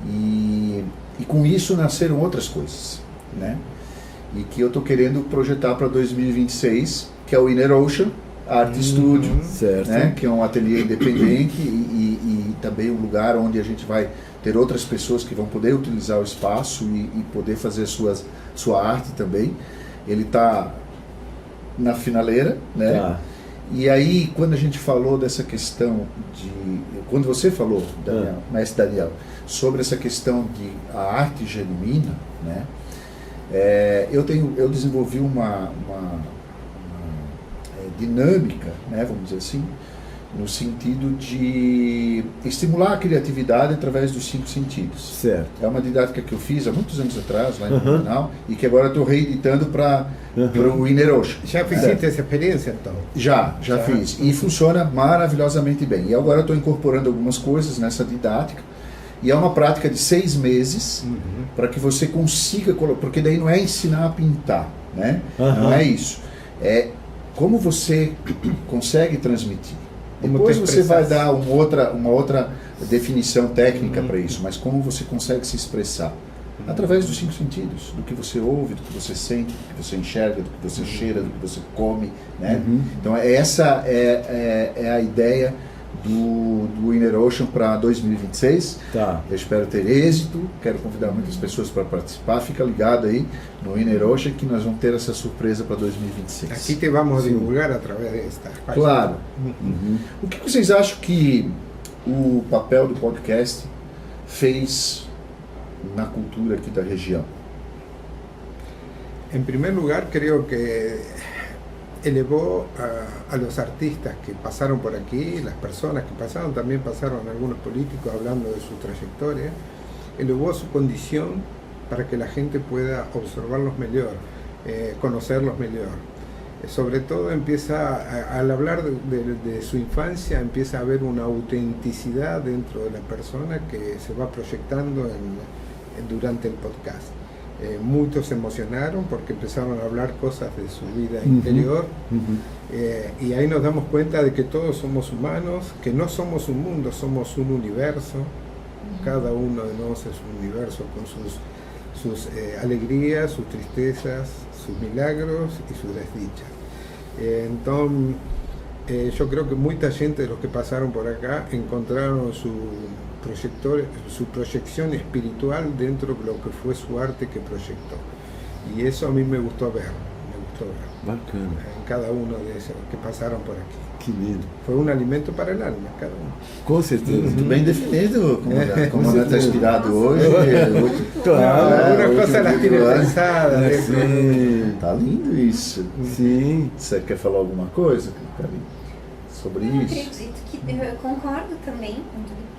e com isso nasceram outras coisas, né? E que eu estou querendo projetar para 2026, que é o Inner Ocean Art Studio, né? Que é um ateliê independente e também um lugar onde a gente vai ter outras pessoas que vão poder utilizar o espaço e poder fazer sua arte também. Ele está na finaleira, né? Tá. E aí, quando a gente falou dessa questão quando você falou, Daniel, mestre Daniel, sobre essa questão de a arte genuína, né? Eu desenvolvi uma dinâmica, né, vamos dizer assim, no sentido de estimular a criatividade através dos 5 sentidos. Certo. É uma didática que eu fiz há muitos anos atrás, lá em Blumenau, e que agora estou reeditando para o Inner Ocean. Já fizeste essa experiência, então? Já fiz. E funciona maravilhosamente bem. E agora estou incorporando algumas coisas nessa didática. E é uma prática de 6 meses para que você consiga, porque daí não é ensinar a pintar, né? Não é isso. É como você consegue transmitir. Depois você vai dar uma outra definição técnica para isso, mas como você consegue se expressar? Através dos 5 sentidos, do que você ouve, do que você sente, do que você enxerga, do que você cheira, do que você come, né? Então essa é a ideia do Inner Ocean para 2026. Tá. Eu espero ter êxito, quero convidar muitas pessoas para participar. Fica ligado aí no Inner Ocean que nós vamos ter essa surpresa para 2026. Aqui te vamos divulgar através desta página. Claro. O que vocês acham que o papel do podcast fez na cultura aqui da região? En primer lugar, creo que elevó a los artistas que pasaron por aquí, las personas que pasaron, también pasaron algunos políticos hablando de su trayectoria, elevó su condición para que la gente pueda observarlos mejor, conocerlos mejor. Sobre todo empieza, al hablar de su infancia, empieza a haber una autenticidad dentro de la persona que se va proyectando durante el podcast. Muchos se emocionaron porque empezaron a hablar cosas de su vida interior, y ahí nos damos cuenta de que todos somos humanos, que no somos un mundo, somos un universo. Cada uno de nosotros es un universo con sus alegrías, sus tristezas, sus milagros y sus desdichas. Entonces, yo creo que mucha gente de los que pasaron por acá encontraron su proyección espiritual dentro de lo que fue su arte que proyectó. Y eso a mí me gustó ver. Bacana. En cada uno de esos que pasaron por aquí. Que lindo. Foi um alimento para o alma, cada um. Com certeza. Muito bem definido, como está inspirado hoje. Claro. Algumas coisas elas tinham pensadas. Sim. Tá lindo isso. Sim. Você quer falar alguma coisa, Karine, sobre eu isso? acredito que, eu concordo também com tudo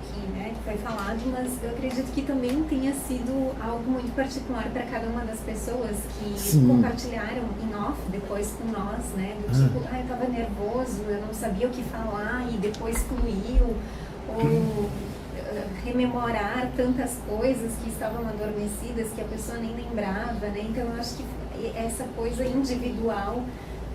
que foi falado, mas eu acredito que também tenha sido algo muito particular para cada uma das pessoas que compartilharam em off depois com nós, né? Do tipo, eu estava nervoso, eu não sabia o que falar e depois fluiu, ou rememorar tantas coisas que estavam adormecidas que a pessoa nem lembrava, né? Então eu acho que essa coisa individual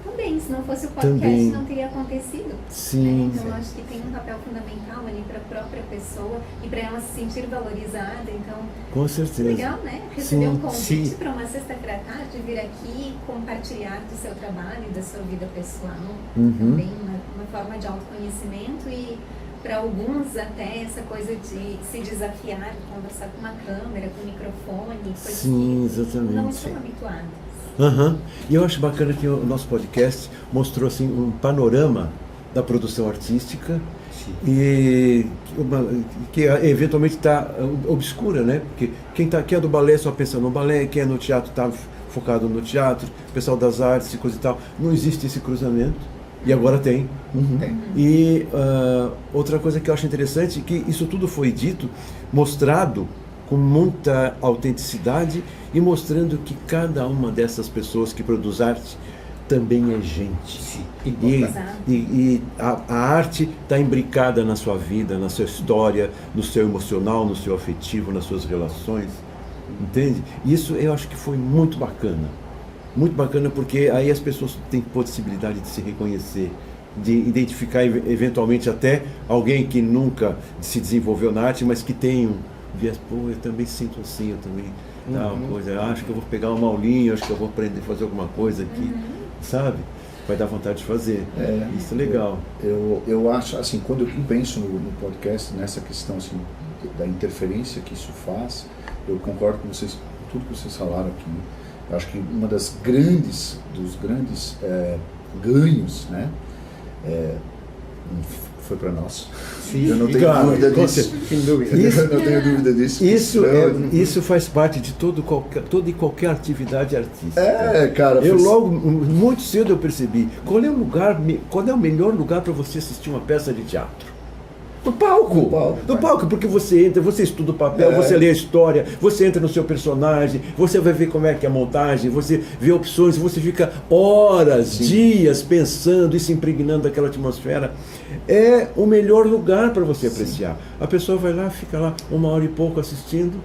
também, se não fosse o podcast, também não teria acontecido. Sim. Então, eu acho que tem um papel fundamental ali para a própria pessoa e para ela se sentir valorizada. Então, com certeza. Legal, né? Receber um convite para uma sexta-feira à tarde, vir aqui compartilhar do seu trabalho e da sua vida pessoal. Também uma forma de autoconhecimento e, para alguns, até essa coisa de se desafiar, conversar com uma câmera, com um microfone, coisas Sim, exatamente. Não estão habituadas. E eu acho bacana que o nosso podcast mostrou assim, um panorama da produção artística e que eventualmente está obscura, né? Porque quem é do balé só pensa no balé, quem é no teatro está focado no teatro, o pessoal das artes e coisa e tal. Não existe esse cruzamento e agora tem. E outra coisa que eu acho interessante é que isso tudo foi dito, mostrado com muita autenticidade e mostrando que cada uma dessas pessoas que produz arte também é gente. E a arte está imbricada na sua vida, na sua história, no seu emocional, no seu afetivo, nas suas relações. Entende? Isso eu acho que foi muito bacana. Muito bacana porque aí as pessoas têm possibilidade de se reconhecer, de identificar eventualmente até alguém que nunca se desenvolveu na arte, mas que tem eu também sinto assim, eu também tal coisa, eu acho que eu vou pegar uma aulinha, acho que eu vou aprender a fazer alguma coisa aqui, sabe? Vai dar vontade de fazer. Isso é legal. Eu acho, assim, quando eu penso no podcast, nessa questão assim, da interferência que isso faz, eu concordo com vocês, tudo que vocês falaram aqui. Eu acho que uma dos grandes ganhos, né, foi para nós. Sim, eu não tenho dúvida disso. Sem dúvida. Eu não tenho dúvida disso. Isso faz parte de toda e qualquer atividade artística. Cara. Logo, muito cedo eu percebi qual é o melhor lugar para você assistir uma peça de teatro. Do palco, porque você entra, você estuda o papel, você lê a história, você entra no seu personagem, você vai ver como é que é a montagem, você vê opções, você fica horas, dias pensando e se impregnando daquela atmosfera. É o melhor lugar para você apreciar. A pessoa vai lá, fica lá 1 hora e pouco assistindo,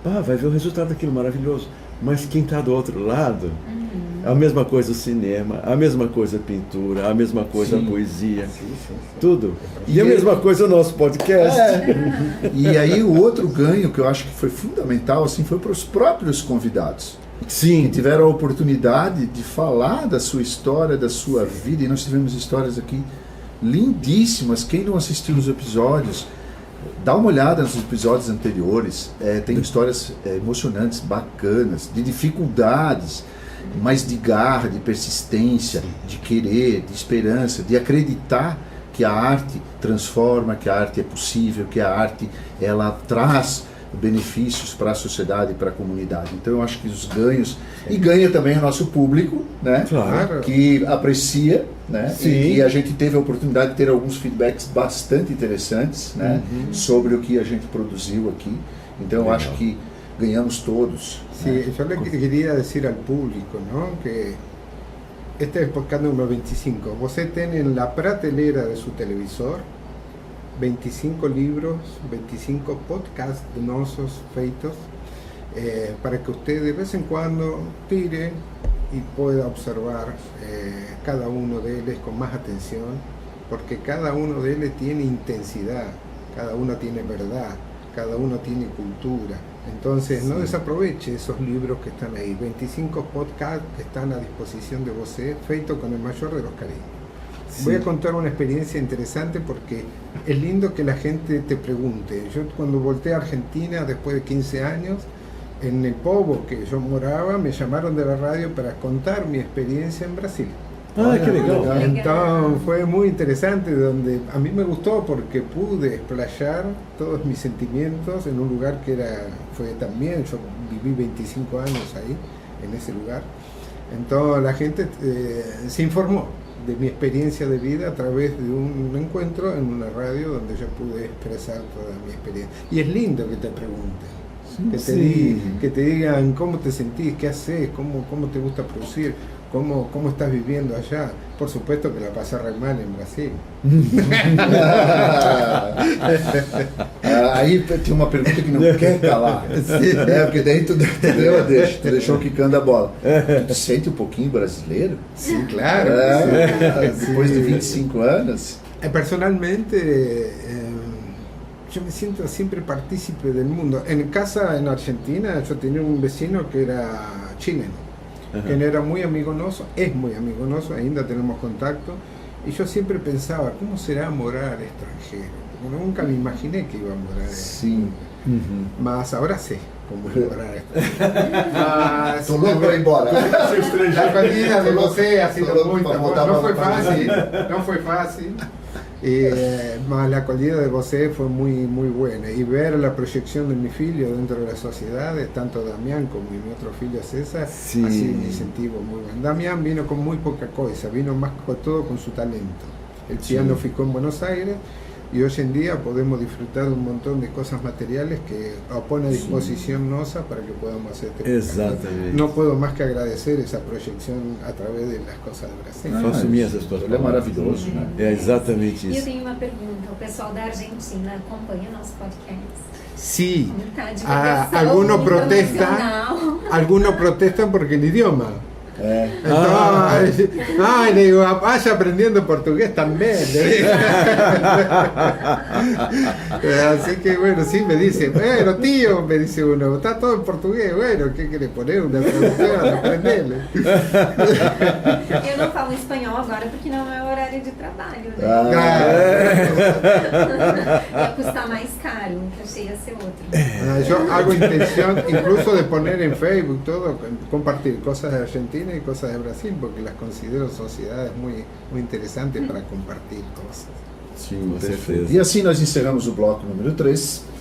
vai ver o resultado daquilo maravilhoso. Mas quem está do outro lado, a mesma coisa o cinema, a mesma coisa a pintura, a mesma coisa a poesia, tudo. E a mesma coisa o nosso podcast. E aí o outro ganho que eu acho que foi fundamental assim, foi para os próprios convidados. Sim. Que tiveram a oportunidade de falar da sua história, da sua vida, e nós tivemos histórias aqui lindíssimas. Quem não assistiu os episódios, dá uma olhada nos episódios anteriores. Tem histórias emocionantes, bacanas, de dificuldades, mas de garra, de persistência, de querer, de esperança, de acreditar que a arte transforma, que a arte é possível, que a arte ela traz benefícios para a sociedade e para a comunidade. Então eu acho que os ganhos, e ganha também o nosso público, né? Claro. Que aprecia, né? Sim. E a gente teve a oportunidade de ter alguns feedbacks bastante interessantes, né? Sobre o que a gente produziu aqui. Então eu acho que ganhamos todos. Sí, yo le quería decir al público, ¿no? Que este es el podcast número 25. Você tem en la prateleira de su televisor 25 libros, 25 podcasts nossos feitos para que usted de vez en cuando tire y pueda observar cada uno de ellos con más atención, porque cada uno de ellos tiene intensidad, cada uno tiene verdad, cada uno tiene cultura. Entonces no desaproveche esos libros que están ahí, 25 podcasts que están a disposición de você, feito con el mayor de los cariños. Voy a contar una experiencia interesante porque es lindo que la gente te pregunte. Yo cuando volteé a Argentina después de 15 años, en el Povo que yo moraba, me llamaron de la radio para contar mi experiencia en Brasil. Ah, qué legal. Entonces fue muy interesante, donde a mí me gustó porque pude explayar todos mis sentimientos en un lugar que fue también, yo viví 25 años ahí, en ese lugar. Entonces la gente se informó de mi experiencia de vida a través de un encuentro en una radio donde yo pude expresar toda mi experiencia. Y es lindo que te pregunten, que te digan cómo te sentís, qué haces, cómo te gusta producir, cómo estás viviendo allá. Por supuesto que la pasé re mal en Brasil. Aí tem uma pergunta que não quer calar. Porque daí tu deixou quicando a bola. Tu te sente um pouquinho brasileiro? Sí, claro. Depois de 25 anos? Personalmente, yo me siento siempre partícipe del mundo. En casa, en Argentina, yo tenía un vecino que era chileno. Que era muy amigonoso, es muy amigonoso, ainda tenemos contacto, y yo siempre pensaba, ¿cómo será morar extranjero? Porque nunca me imaginé que iba a morar Sim. Mas ahora sé cómo es morar extranjero. Tô louco para ir embora. La comida de José ha sido muy para no fue fácil. Mas la acogida de José fue muy buena, y ver la proyección de mi filho dentro de las sociedades, tanto Damián como mi otro filho César, así me sentí muy bueno. Damián vino con muy poca cosa, vino más con todo con su talento. El piano ficó en Buenos Aires, y hoy en día podemos disfrutar de un montón de cosas materiales que pone a disposición nosa para que podamos hacer este Exatamente. No puedo más que agradecer esa proyección a través de las cosas de Brasil. Faço minhas as tuas Ele é palavras. maravilhoso, né? É exatamente E eu isso. tenho uma pergunta. O pessoal da Argentina acompanha o nosso podcast? Sí, Como tá a divulgação algunos protestan porque el idioma. É. Entonces, le digo, vaya aprendiendo portugués también. Así que bueno, sí me dice, bueno tío, me dice uno, está todo en portugués, bueno, ¿qué quiere poner? Una traducción, aprenderle. Eu não falo espanhol agora porque não é horário de trabalho, né? Ia custar mais caro, que achei ia ser outro. Yo hago intención incluso de poner en Facebook todo, compartir cosas de Argentina y cosas de Brasil, porque las considero sociedades muy interesantes para compartir cosas. Sim, com Perfeito. certeza. E assim nós encerramos o bloco número 3.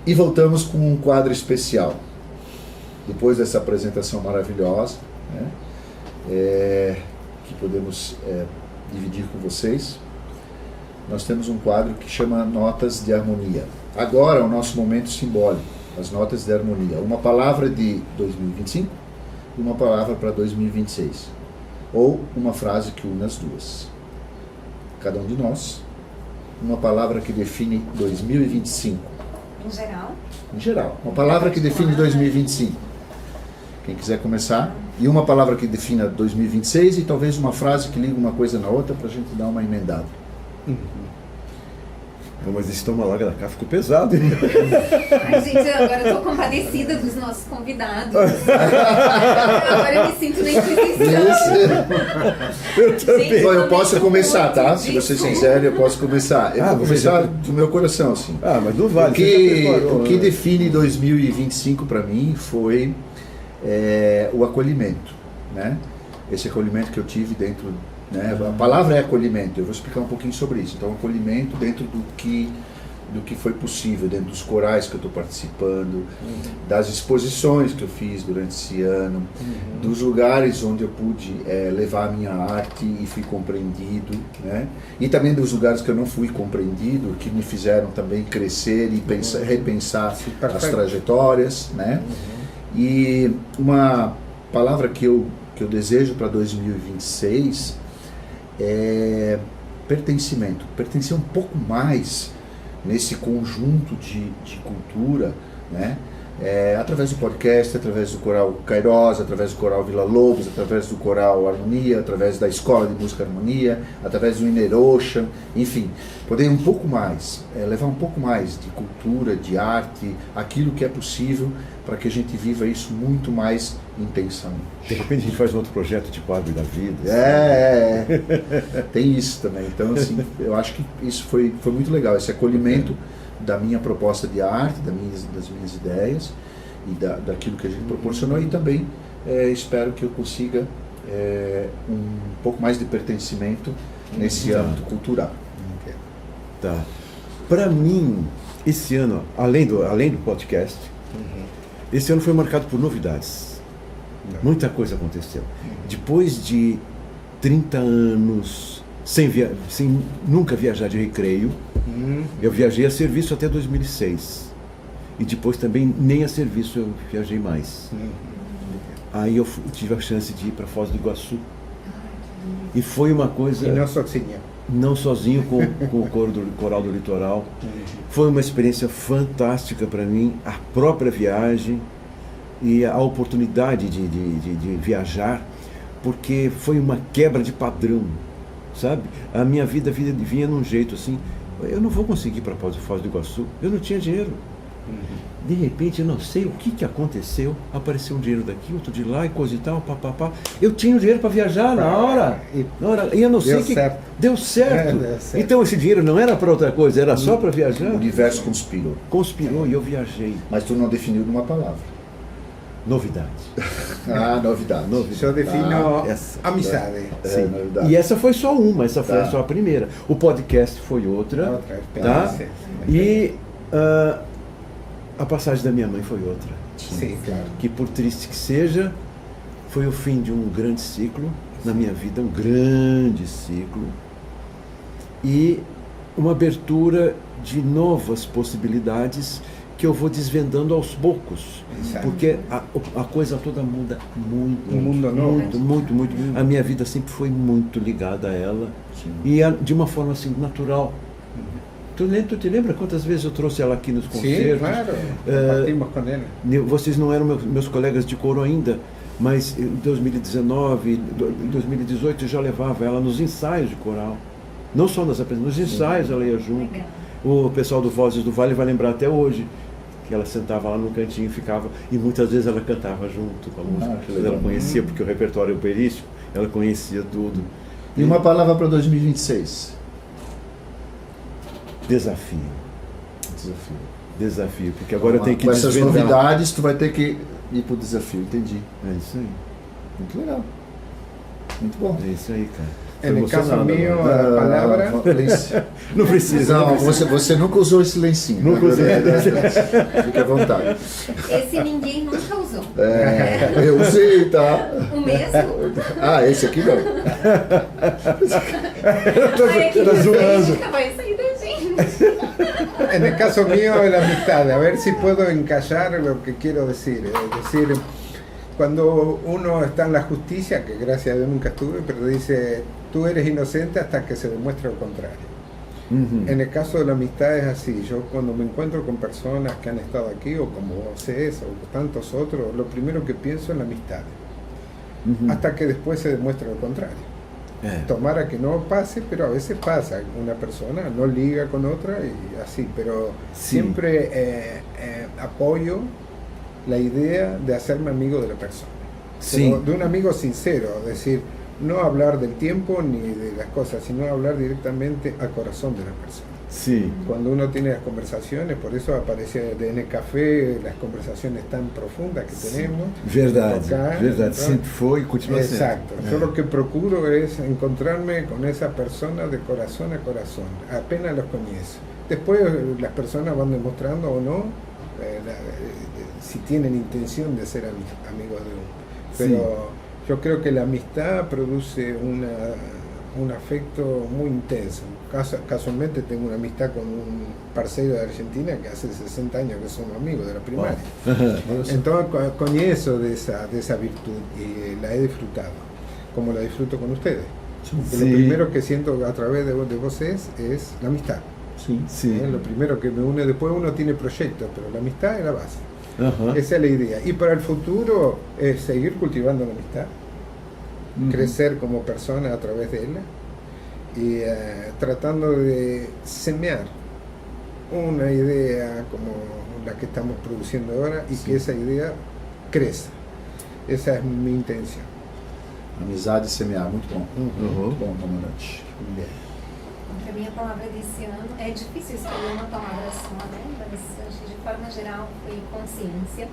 E voltamos com um quadro especial. Depois dessa apresentação maravilhosa, né, que podemos dividir com vocês, nós temos um quadro que chama Notas de Harmonia. Agora é o nosso momento simbólico, as notas de harmonia. Uma palavra de 2025 e uma palavra para 2026. Ou uma frase que une as duas. Cada um de nós, uma palavra que define 2025. Em geral? Em geral. Uma palavra que define 2025. Quem quiser começar. E uma palavra que defina 2026 e talvez uma frase que liga uma coisa na outra para a gente dar uma emendada. Mas isso toma lá da cá, ficou pesado. Ai, gente, agora eu tô compadecida dos nossos convidados. Agora eu me sinto na Inquisição. Eu também. Gente, Eu posso começar, tá? disso. Se vocês quiserem, eu posso começar. Eu vou começar do meu coração, assim. Ah, mas não vale. O que define 2025 para mim foi o acolhimento, né? Esse acolhimento que eu tive dentro, né? A palavra é acolhimento, eu vou explicar um pouquinho sobre isso. Então, acolhimento dentro do que foi possível, dentro dos corais que eu estou participando, das exposições que eu fiz durante esse ano, dos lugares onde eu pude levar a minha arte e fui compreendido, né? E também dos lugares que eu não fui compreendido, que me fizeram também crescer e repensar as trajetórias, né? E uma palavra que eu desejo para 2026 é pertencimento. Pertencer um pouco mais nesse conjunto de cultura, né? Através do podcast, através do Coral Kairos, através do Coral Vila Lobos, através do Coral Harmonia, através da Escola de Música Harmonia, através do Inner Ocean, enfim, poder um pouco mais, levar um pouco mais de cultura, de arte, aquilo que é possível para que a gente viva isso muito mais intensamente. De repente a gente faz um outro projeto tipo Árvore da Vida. Tem isso também. Então, assim, eu acho que isso foi muito legal, esse acolhimento da minha proposta de arte, das minhas ideias e daquilo que a gente proporcionou, e também espero que eu consiga um pouco mais de pertencimento nesse âmbito cultural. Tá. Para mim, esse ano, além do podcast, esse ano foi marcado por novidades. Muita coisa aconteceu. Depois de 30 anos sem nunca viajar de recreio. Eu viajei a serviço até 2006. E depois também nem a serviço eu viajei mais. Aí eu tive a chance de ir para Foz do Iguaçu. E foi uma coisa... E não sozinho. Não sozinho, com o Coral do Litoral. Foi uma experiência fantástica para mim, a própria viagem e a oportunidade de viajar, porque foi uma quebra de padrão, sabe? A minha vida vinha num jeito assim, eu não vou conseguir ir para Foz do Iguaçu, eu não tinha dinheiro. De repente, eu não sei o que aconteceu, apareceu um dinheiro daqui, outro de lá e coisa e tal, papapá. Eu tinha o dinheiro para viajar na hora, e eu não sei o que... Deu certo. Deu certo. Então esse dinheiro não era para outra coisa, era só para viajar. O universo conspirou. Conspirou e eu viajei. Mas tu não definiu numa palavra. Novidade. Novidade. Eu defino essa. amizade. Sim. Novidade. E essa foi só uma, essa foi só a primeira. O podcast foi outra, tá? E a passagem da minha mãe foi outra. Sim, claro. Que por triste que seja, foi o fim de um grande ciclo na minha vida, um grande ciclo. E uma abertura de novas possibilidades que eu vou desvendando aos poucos. Exato. Porque a coisa toda muda muito. Um mundo novo. Muito. A minha vida sempre foi muito ligada a ela. Sim. E de uma forma assim, natural. Tu te lembra quantas vezes eu trouxe ela aqui nos concertos? Sim, claro. Partimos com ela. Vocês não eram meus colegas de coro ainda, mas em 2019, em 2018 eu já levava ela nos ensaios de coral. Não só nas apresentações, nos ensaios ela ia junto. Legal. O pessoal do Vozes do Vale vai lembrar até hoje que ela sentava lá no cantinho e ficava, e muitas vezes ela cantava junto com a música. Ela conhecia, porque o repertório operístico, ela conhecia tudo. E uma palavra para 2026? Desafio, porque agora eu tenho que com essas desvendar. novidades, tu vai ter que ir pro desafio, entendi. É isso aí. Muito legal. Muito bom. É isso aí, cara. No caso mío, a palavra... Não precisa. Não, você nunca usou esse lencinho. Nunca usei. Fique à vontade. Esse ninguém nunca usou. Eu usei, tá? O mesmo? Esse aqui não. Ai, aqui Tá zoando. nunca vai sair da gente. En el caso mío, la amistad. A ver si puedo encajar lo que quiero decir. Es decir, cuando uno está en la justicia, que gracias a Dios nunca estuve, pero dice, tú eres inocente hasta que se demuestre lo contrario. En el caso de la amistad es así. Yo cuando me encuentro con personas que han estado aquí, o como vos es, o tantos otros, lo primero que pienso es la amistad. Hasta que después se demuestre lo contrario. Tomara que no pase, pero a veces pasa. Una persona no liga con otra y así, pero siempre apoyo la idea de hacerme amigo de la persona. Pero de un amigo sincero, es decir, no hablar del tiempo ni de las cosas, sino hablar directamente al corazón de la persona. Sí. Cuando uno tiene las conversaciones, por eso aparece en el café las conversaciones tan profundas que tenemos. Verdade, Acá, verdade. Sempre foi e continua sendo. Exacto. Yo lo que procuro es encontrarme con esa persona de corazón a corazón, apenas los conozco. Después las personas van demostrando o no si tienen intención de ser amigos de uno. Pero yo creo que la amistad produce un afecto muy intenso. Casualmente tengo una amistad con un parceiro de Argentina que hace 60 años que somos amigos de la primaria. Entonces conozco de esa virtud y la he disfrutado, como la disfruto con ustedes. Lo primero que siento a través de vos es la amistad. Lo primero que me une, después uno tiene proyectos, pero la amistad es la base. Esa es la idea. Y para el futuro es seguir cultivando la amistad, crecer como persona a través de ella y tratando de semear una idea como la que estamos produciendo ahora y que esa idea crezca. Esa es mi intención. Amizade e semear, muito bom. Muito bom, comandante. A minha palavra desse ano, é difícil escolher uma palavra só, né? Mas acho que de forma geral foi consciência.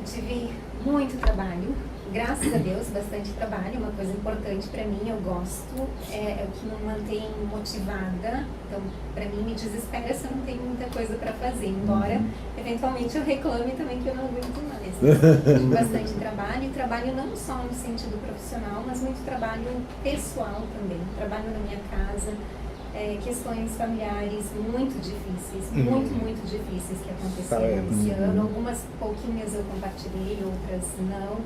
Tive muito trabalho graças a Deus, bastante trabalho, uma coisa importante para mim, eu gosto, é o que me mantém motivada. Então, para mim, me desespera se eu não tenho muita coisa para fazer, embora eventualmente eu reclame também que eu não aguento mais. Tem bastante trabalho, e trabalho não só no sentido profissional, mas muito trabalho pessoal também. Trabalho na minha casa, questões familiares muito difíceis, muito difíceis que aconteceram esse ano. Algumas pouquinhas eu compartilhei, outras não.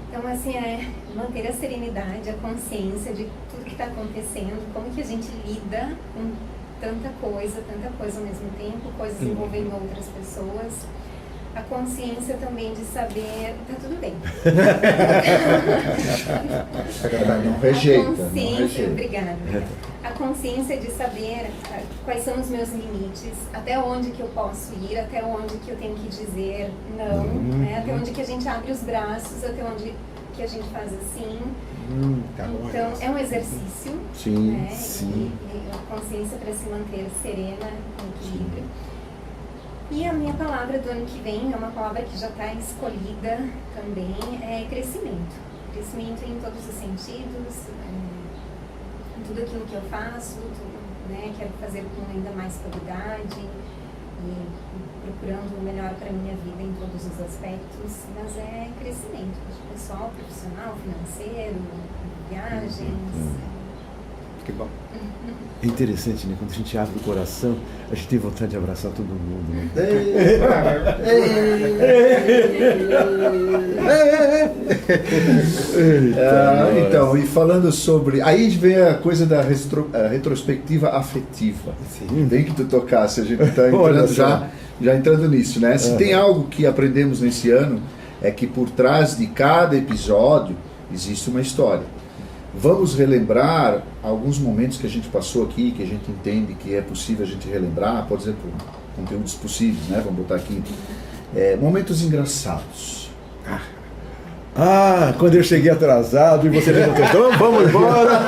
Então, assim, manter a serenidade, a consciência de tudo que está acontecendo, como que a gente lida com tanta coisa ao mesmo tempo, coisas envolvendo outras pessoas. A consciência também de saber, tá tudo bem. Não rejeita. Obrigada. A consciência de saber quais são os meus limites, até onde que eu posso ir, até onde que eu tenho que dizer não, né? Até onde que a gente abre os braços, até onde que a gente faz assim. Então, é um exercício, né? E a consciência para se manter serena, em equilíbrio. E a minha palavra do ano que vem é uma palavra que já está escolhida também, é crescimento. Crescimento em todos os sentidos, em tudo aquilo que eu faço, né? Quero fazer com ainda mais qualidade e procurando o melhor para a minha vida em todos os aspectos, mas é crescimento, pessoal, profissional, financeiro, viagens. Que bom. É interessante, né? Quando a gente abre o coração, a gente tem vontade de abraçar todo mundo, né? Então, e falando sobre... Aí vem a coisa da retrospectiva afetiva. Sim. Bem que tu tocasse, a gente está entrando já entrando nisso, né? Se tem algo que aprendemos nesse ano, é que por trás de cada episódio existe uma história. Vamos relembrar alguns momentos que a gente passou aqui, que a gente entende que é possível a gente relembrar, por exemplo, conteúdos possíveis, né? Vamos botar aqui. Momentos engraçados. Quando eu cheguei atrasado e você levantou, então vamos embora.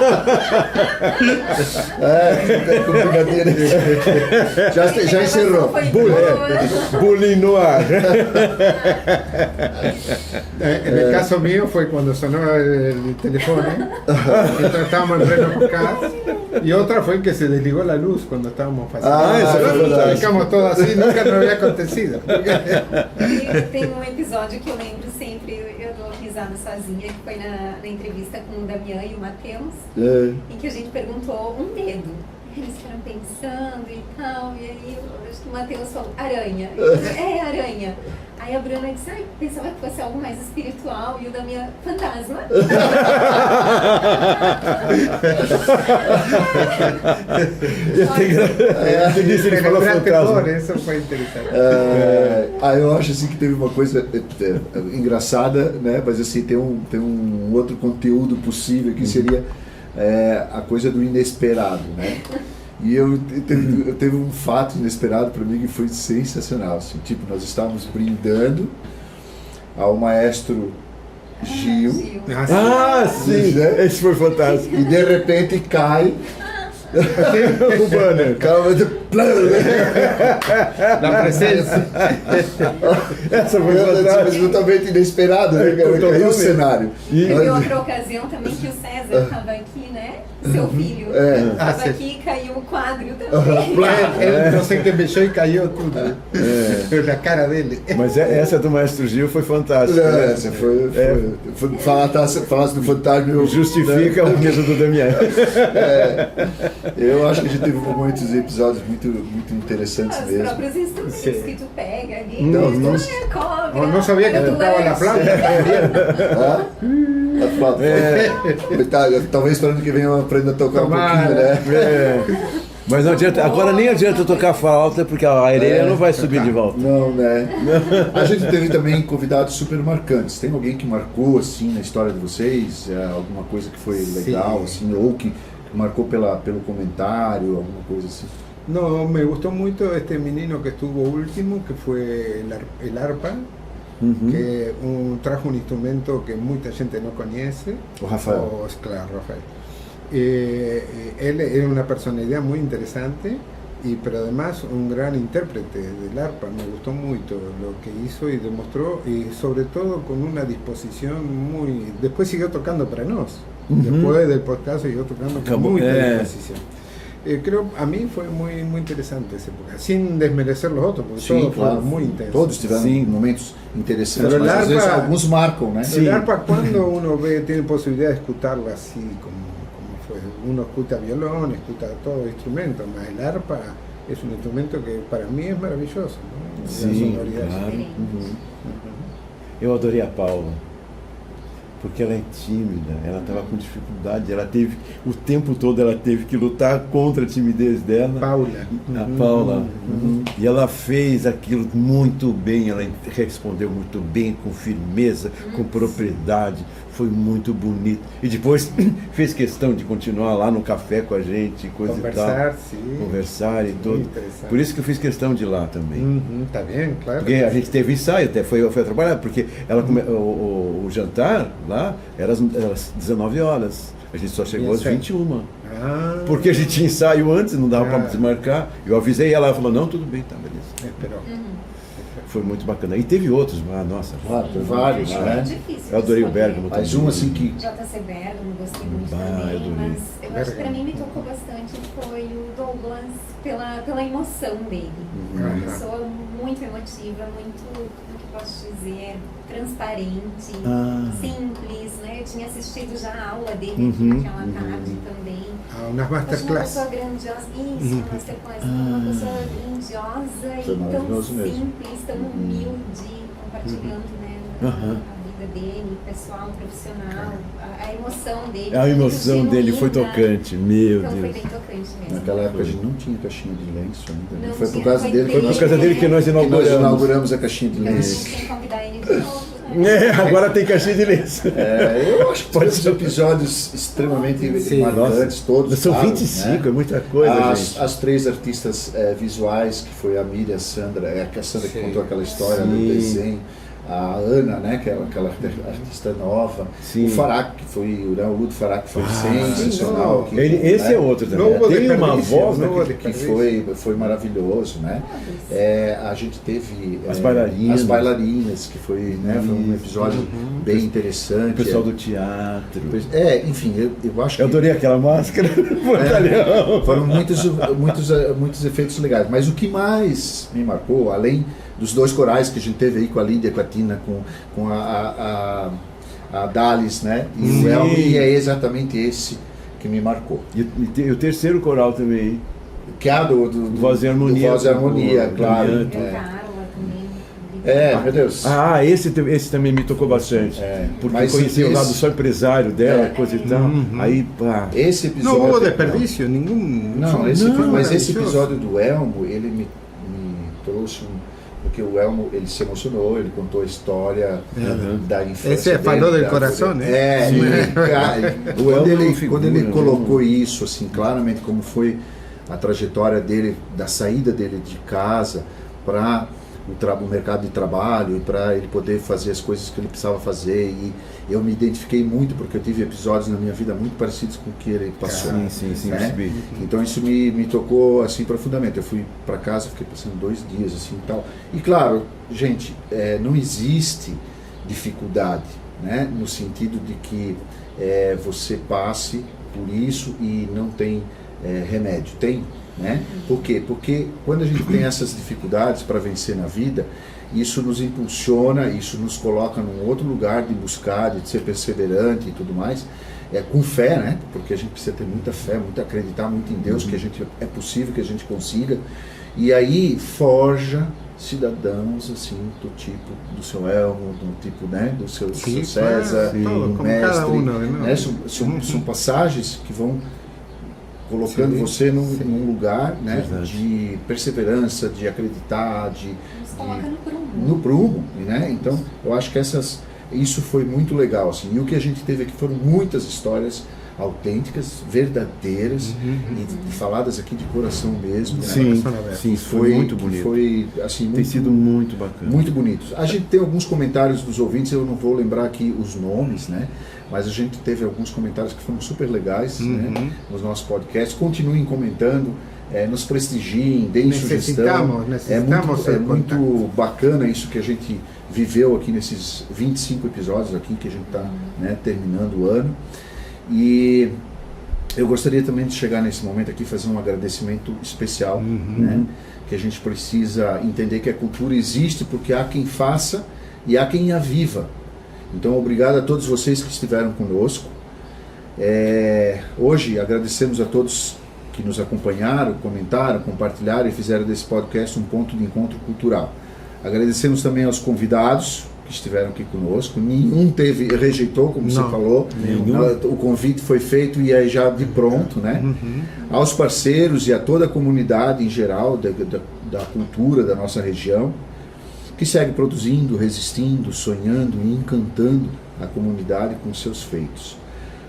Já encerrou. Bullying no ar. En el caso mío fue cuando sonó el teléfono, entonces estábamos en pleno podcast, y otra fue que se desligó la luz cuando estábamos pasando. Ficamos todos así, nunca nos había acontecido. Tem um episódio que eu lembro sempre, eu dou risada sozinha, que foi na entrevista com o Damian e o Matheus, em que a gente perguntou um medo. Eles ficaram pensando e tal, e aí eu acho que o Matheus falou, aranha. Aranha. Aí a Bruna disse, pensava que fosse algo mais espiritual, e o Damian, fantasma. Ele falou fantasma. Isso foi interessante. Eu acho assim que teve uma coisa engraçada, né? Mas assim, tem um outro conteúdo possível que seria a coisa do inesperado, né? E eu teve um fato inesperado para mim que foi sensacional, assim, tipo, nós estávamos brindando ao maestro Gil. Sim, né? Esse foi fantástico. E de repente cai o banner. Na presença. Essa foi fantástica. Absolutamente inesperado, né? Caiu o cenário. E outra ocasião também que o César estava aqui, né? Seu filho. Estava aqui e caiu o quadro também. Ele não sei que mexeu e caiu tudo. Na cara dele. Mas essa do Maestro Gil foi fantástica. Essa foi falasse do fantasma. Justifica o medo do Damian. Eu acho que a gente teve muitos episódios muito interessantes mesmo. Os próprios instrumentos que tu pega ali. Não sabia que tocava na flauta. Talvez para ano que vem eu aprenda a tocar um pouquinho, né? Mas não adianta, agora nem adianta tocar flauta, porque a areia não vai subir de volta. Não, né? A gente teve também convidados super marcantes. Tem alguém que marcou, assim, na história de vocês? Alguma coisa que foi legal, assim, ou que marcou pelo comentário, alguma coisa assim? No, me gustó mucho este menino que estuvo último, que fue el arpa, que trajo un instrumento que mucha gente no conoce. O Rafael. Claro, Rafael. Él era una personalidad muy interesante pero además un gran intérprete del arpa, me gustó mucho lo que hizo y demostró, y sobre todo con una disposición muy... Después siguió tocando para nos, después del podcast siguió tocando con mucha disposición. Creo, a mí fue muy, muy interesante esa época, sin desmerecer los otros, porque todos fueron muy intensos. Todos tiveram momentos interesantes, pero mas às vezes alguns marcam, né? El arpa, cuando uno tiene posibilidad de escucharla así, como fue, uno escucha violón, escucha todo instrumento, mas el arpa es un instrumento que para mí es maravilloso, ¿no? Sim, claro. Eu adorei a Paula, porque ela é tímida, ela estava com dificuldade, ela teve, o tempo todo ela teve que lutar contra a timidez dela. A Paula. E ela fez aquilo muito bem, ela respondeu muito bem, com firmeza, com propriedade, foi muito bonito. E depois fez questão de continuar lá no café com a gente, coisa Conversar, e tal. sim. Conversar e tudo. Por isso que eu fiz questão de ir lá também. Tá bem, claro. Porque a gente teve ensaio, até foi trabalhar, porque ela o jantar lá era às 19 horas. A gente só chegou às 21. Porque a gente tinha ensaio antes, não dava para desmarcar. Eu avisei ela falou, não, tudo bem, tá, beleza. Esperou. Foi muito bacana. E teve outros, nossa. Claro, vários, né? Difícil, eu adorei o Bergamo também. Mas um assim que... JC Bergamo, gostei muito também, mas eu acho que para mim me tocou bastante foi o Douglas, pela emoção dele. Uma pessoa muito emotiva, muito, como que posso dizer, transparente, simples, né? Eu tinha assistido já a aula dele naquela tarde também. Umas masterclass. Uma pessoa grandiosa, isso, uma masterclass, uma pessoa grandiosa e tão simples, tão humilde, compartilhando, né, a vida dele, pessoal, profissional, a emoção dele. A emoção dele foi tocante, meu então, Deus. foi bem tocante mesmo. Naquela época a gente não tinha caixinha de lenço ainda. Não Foi tinha, por causa dele Foi por causa dele que nós inauguramos a caixinha de Então a lenço. gente tem que convidar ele de novo. Né? Agora tem caixinha de lenço. Eu acho que pode ser episódios extremamente marcantes, todos. São claro, 25, né? é muita coisa, gente. As três artistas visuais, que foi a Miriam e a Sandra, a Sandra que contou aquela história do desenho, a Ana, né, que é aquela artista nova, o Farak, que foi o Ludo Farak, que foi sensacional. Esse é outro também. Tem uma voz que foi maravilhoso, né? A gente teve as bailarinas, que foi, né, foi um episódio bem interessante. O pessoal do teatro. Enfim, eu acho que... Eu adorei aquela máscara. Foram muitos efeitos legais. Mas o que mais me marcou, além dos dois corais que a gente teve aí com a Lídia, com a Tina, com a Dalis, né? E o Elmo, e é exatamente esse que me marcou. E o terceiro coral também. Que é do Voz e Harmonia. Voz e Harmonia, claro. Meu Deus. Esse também me tocou bastante. Porque eu conheci o lado só empresário dela, coisa e tal. Aí, pá. Esse episódio. Não houve desperdício, nenhum. Mas esse episódio do Elmo, ele me trouxe porque o Elmo, ele se emocionou, ele contou a história da infância. Esse falou do coração, né? Quando ele colocou isso, assim, claramente, como foi a trajetória dele, da saída dele de casa para o mercado de trabalho, e para ele poder fazer as coisas que ele precisava fazer, e eu me identifiquei muito porque eu tive episódios na minha vida muito parecidos com o que ele passou. Sim, né? Então isso me tocou assim profundamente. Eu fui para casa, fiquei passando 2 dias assim e tal. E claro, gente, não existe dificuldade, né? No sentido de que você passe por isso e não tem remédio. Tem, né? Por quê? Porque quando a gente tem essas dificuldades para vencer na vida, isso nos impulsiona, isso nos coloca num outro lugar de buscar, de ser perseverante e tudo mais, com fé, né? Porque a gente precisa ter muita fé, muito acreditar muito em Deus, que é possível que a gente consiga, e aí forja cidadãos assim do tipo do seu Elmo, do tipo, né, do seu César, do mestre, né? São passagens que vão colocando você num lugar, né, de perseverança, de acreditar, no prumo, né? Então eu acho que isso foi muito legal, assim. E o que a gente teve aqui foram muitas histórias autênticas, verdadeiras e faladas aqui de coração mesmo. Sim, foi muito bonito. Foi assim, tem sido muito bacana. Muito bonito. A gente tem alguns comentários dos ouvintes, eu não vou lembrar aqui os nomes, né? Mas a gente teve alguns comentários que foram super legais, né, nos nossos podcasts. Continuem comentando, nos prestigiem, deem sugestão. Necessitamos é muito bacana isso que a gente viveu aqui nesses 25 episódios aqui que a gente está, né, terminando o ano. E eu gostaria também de chegar nesse momento aqui e fazer um agradecimento especial, né, que a gente precisa entender que a cultura existe porque há quem faça e há quem a viva. Então, obrigado a todos vocês que estiveram conosco. Hoje agradecemos a todos que nos acompanharam, comentaram, compartilharam e fizeram desse podcast um ponto de encontro cultural. Agradecemos também aos convidados que estiveram aqui conosco. Nenhum rejeitou, como você falou. O convite foi feito e aí já de pronto, né? Aos parceiros e a toda a comunidade em geral da cultura da nossa região, que segue produzindo, resistindo, sonhando e encantando a comunidade com seus feitos.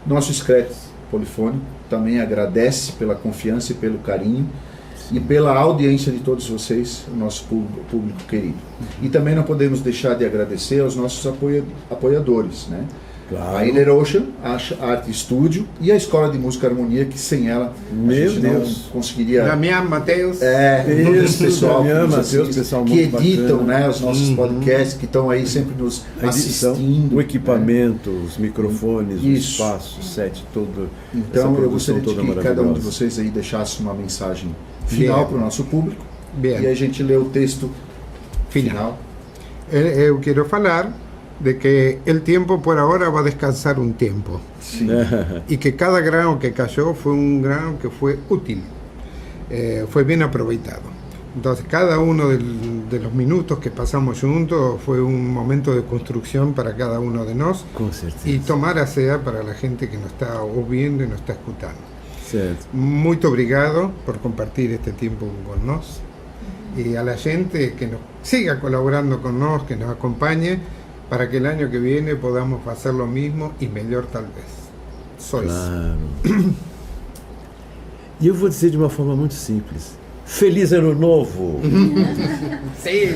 Nosso Scratch Polifônico também agradece pela confiança e pelo carinho e pela audiência de todos vocês, o nosso público querido. E também não podemos deixar de agradecer aos nossos apoiadores, né? Claro. A Inner Ocean, a Arte Estúdio e a Escola de Música Harmonia, que sem ela a gente não conseguiria... Damião, Matheus. Todo esse pessoal pessoal que editam, bacana, né, os nossos podcasts, que estão aí sempre nos assistindo. O equipamento, os microfones, o espaço, o set, todo. Então eu gostaria de que cada um de vocês aí deixasse uma mensagem final para o nosso público. Bien. E a gente lê o texto final. Eu quero falar de que el tiempo por ahora va a descansar un tiempo. Sí. Y que cada grano que cayó fue un grano que fue útil, fue bien aprovechado. Entonces cada uno de los minutos que pasamos juntos fue un momento de construcción para cada uno de nosotros. Com certeza. Y tomar a sea para la gente que nos está ouvindo y nos está escuchando. Certo. Muy obrigado por compartir este tiempo con nosotros. Y a la gente que nos siga colaborando con nosotros, que nos acompañe, para que el año que viene podamos hacer lo mismo y mejor tal vez. Sois. Claro. E eu vou dizer de uma forma muito simples. Feliz Ano Novo! Sim!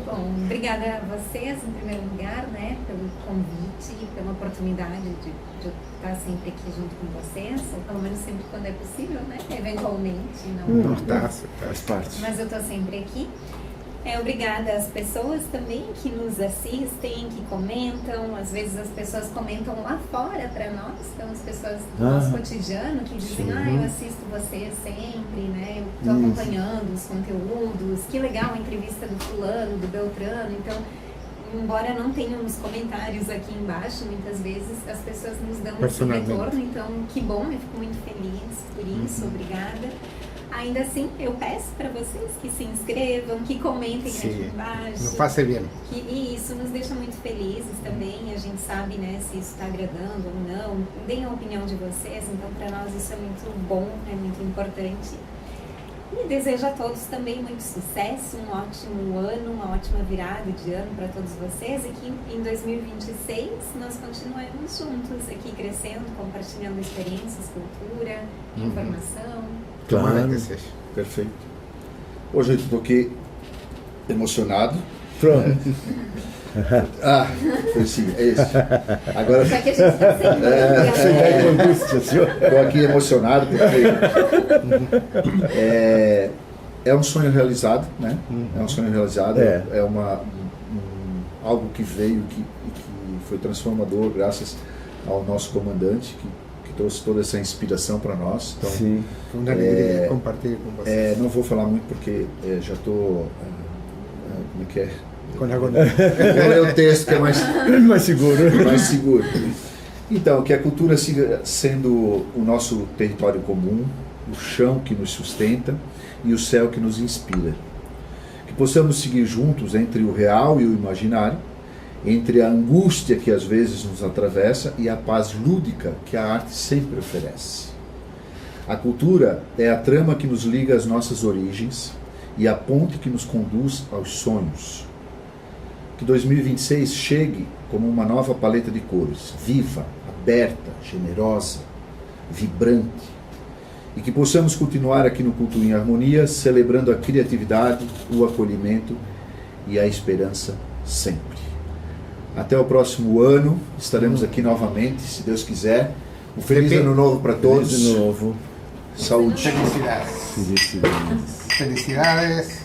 Bom, obrigada a vocês, em primeiro lugar, né, pelo convite, pela oportunidade de estar sempre aqui junto com vocês, ou pelo menos sempre quando é possível, né, eventualmente. Não está, faz parte. Mas eu estou sempre aqui. Obrigada às pessoas também que nos assistem, que comentam. Às vezes as pessoas comentam lá fora para nós, então as pessoas do nosso cotidiano que dizem, eu assisto vocês sempre, né? Eu estou acompanhando os conteúdos, que legal a entrevista do fulano, do Beltrano. Então, embora não tenham os comentários aqui embaixo, muitas vezes as pessoas nos dão esse retorno, então que bom, eu fico muito feliz por isso, obrigada. Ainda assim, eu peço para vocês que se inscrevam, que comentem aqui embaixo. Não faça bem. E isso nos deixa muito felizes também. A gente sabe, né, se isso está agradando ou não. Deem a opinião de vocês. Então, para nós isso é muito bom, é muito importante. E desejo a todos também muito sucesso, um ótimo ano, uma ótima virada de ano para todos vocês. E que em 2026 nós continuemos juntos aqui, crescendo, compartilhando experiências, cultura, informação. Claro. Perfeito. Hoje eu estou aqui emocionado. Pronto. Foi sim, é isso. Agora só que a gente está sempre estou aqui emocionado porque é um sonho realizado, né? É um sonho realizado, é algo que veio que foi transformador graças ao nosso comandante que trouxe toda essa inspiração para nós. Então, sim, foi uma alegria compartilhar com vocês. Não vou falar muito porque já estou... como é que é? Com agonia. Vou ler o texto que é mais seguro. Então, que a cultura siga sendo o nosso território comum, o chão que nos sustenta e o céu que nos inspira. Que possamos seguir juntos entre o real e o imaginário, entre a angústia que às vezes nos atravessa e a paz lúdica que a arte sempre oferece. A cultura é a trama que nos liga às nossas origens e a ponte que nos conduz aos sonhos. Que 2026 chegue como uma nova paleta de cores, viva, aberta, generosa, vibrante, e que possamos continuar aqui no Cultura em Harmonia, celebrando a criatividade, o acolhimento e a esperança sempre. Até o próximo ano, estaremos aqui novamente, se Deus quiser. Um feliz ano novo para todos. Feliz ano novo. Saúde. Felicidades. Felicidades. Felicidades.